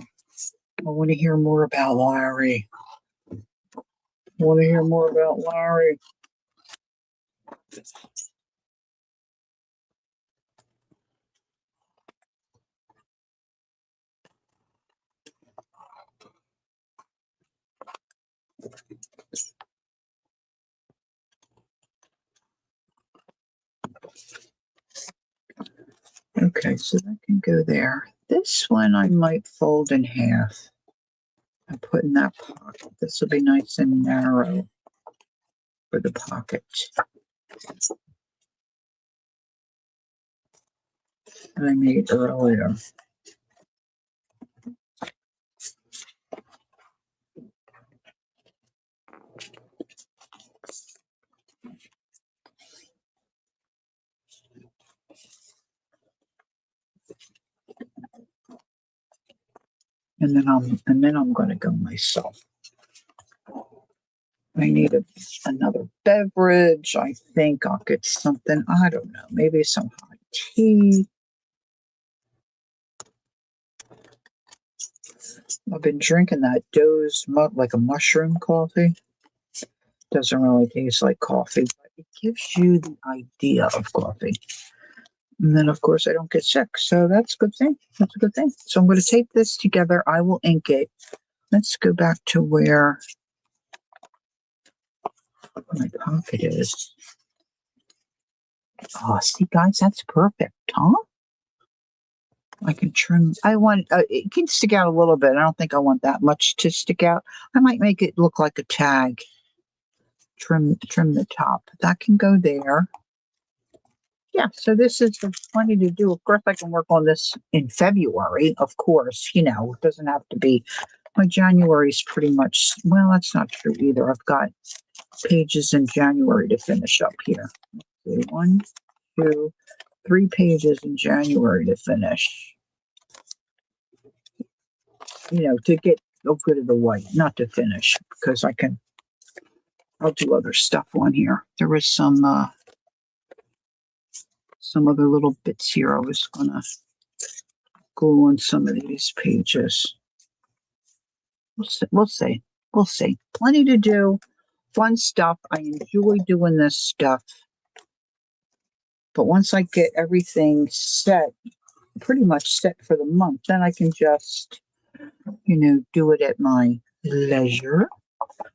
I want to hear more about Larry. Okay, so that can go there. This one I might fold in half and put in that pocket. This will be nice and narrow for the pocket that I made earlier. And then I'm going to go myself. I need another beverage. I think I'll get something. I don't know. Maybe some hot tea. I've been drinking that Doze, like a mushroom coffee. Doesn't really taste like coffee, but it gives you the idea of coffee. And then, of course, I don't get sick. So that's a good thing. That's a good thing. So I'm going to tape this together. I will ink it. Let's go back to where my pocket is. Oh, see, guys, that's perfect, huh? I can trim. I want, it can stick out a little bit. I don't think I want that much to stick out. I might make it look like a tag. Trim the top. That can go there. Yeah, so this is plenty to do. Of course, I can work on this in February, of course. You know, it doesn't have to be. My January is pretty much, well, that's not true either. I've got pages in January to finish up here. Okay, 1, 2, 3 pages in January to finish. You know, to get rid of the white, not to finish, because I'll do other stuff on here. There was some other little bits here I was gonna glue on some of these pages. We'll see. We'll see. Plenty to do. Fun stuff. I enjoy doing this stuff. But once I get everything set, pretty much set for the month, then I can just, do it at my leisure.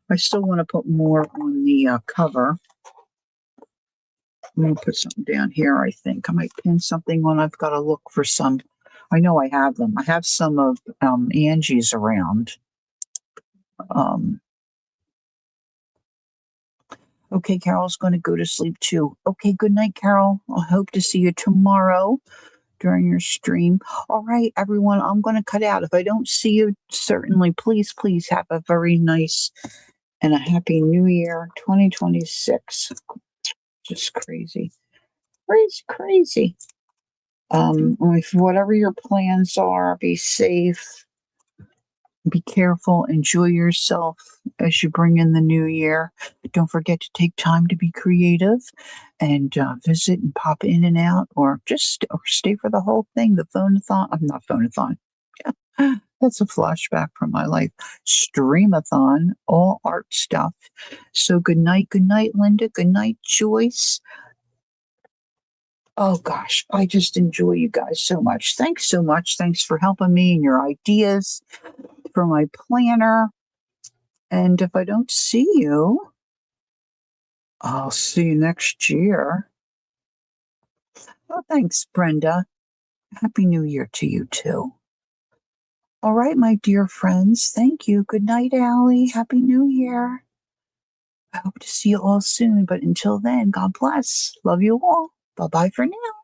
I still want to put more on the cover. I'm going to put something down here, I think. I might pin something on. I've got to look for some. I know I have them. I have some of Angie's around. Okay, Carol's going to go to sleep too. Okay, good night, Carol. I hope to see you tomorrow during your stream. All right, everyone, I'm going to cut out. If I don't see you, certainly, please have a very nice and a happy new year 2026. Just crazy. Crazy. Whatever your plans are, be safe. Be careful, enjoy yourself as you bring in the new year. Don't forget to take time to be creative and visit and pop in and out, or stay for the whole thing. The phone-a-thon. I'm not phone-a-thon. That's a flashback from my life. Streamathon, all art stuff. So good night, Linda. Good night, Joyce. Oh gosh, I just enjoy you guys so much. Thanks so much. Thanks for helping me and your ideas, for my planner. And if I don't see you, I'll see you next year. Oh, thanks, Brenda. Happy New Year to you, too. All right, my dear friends. Thank you. Good night, Allie. Happy New Year. I hope to see you all soon. But until then, God bless. Love you all. Bye bye for now.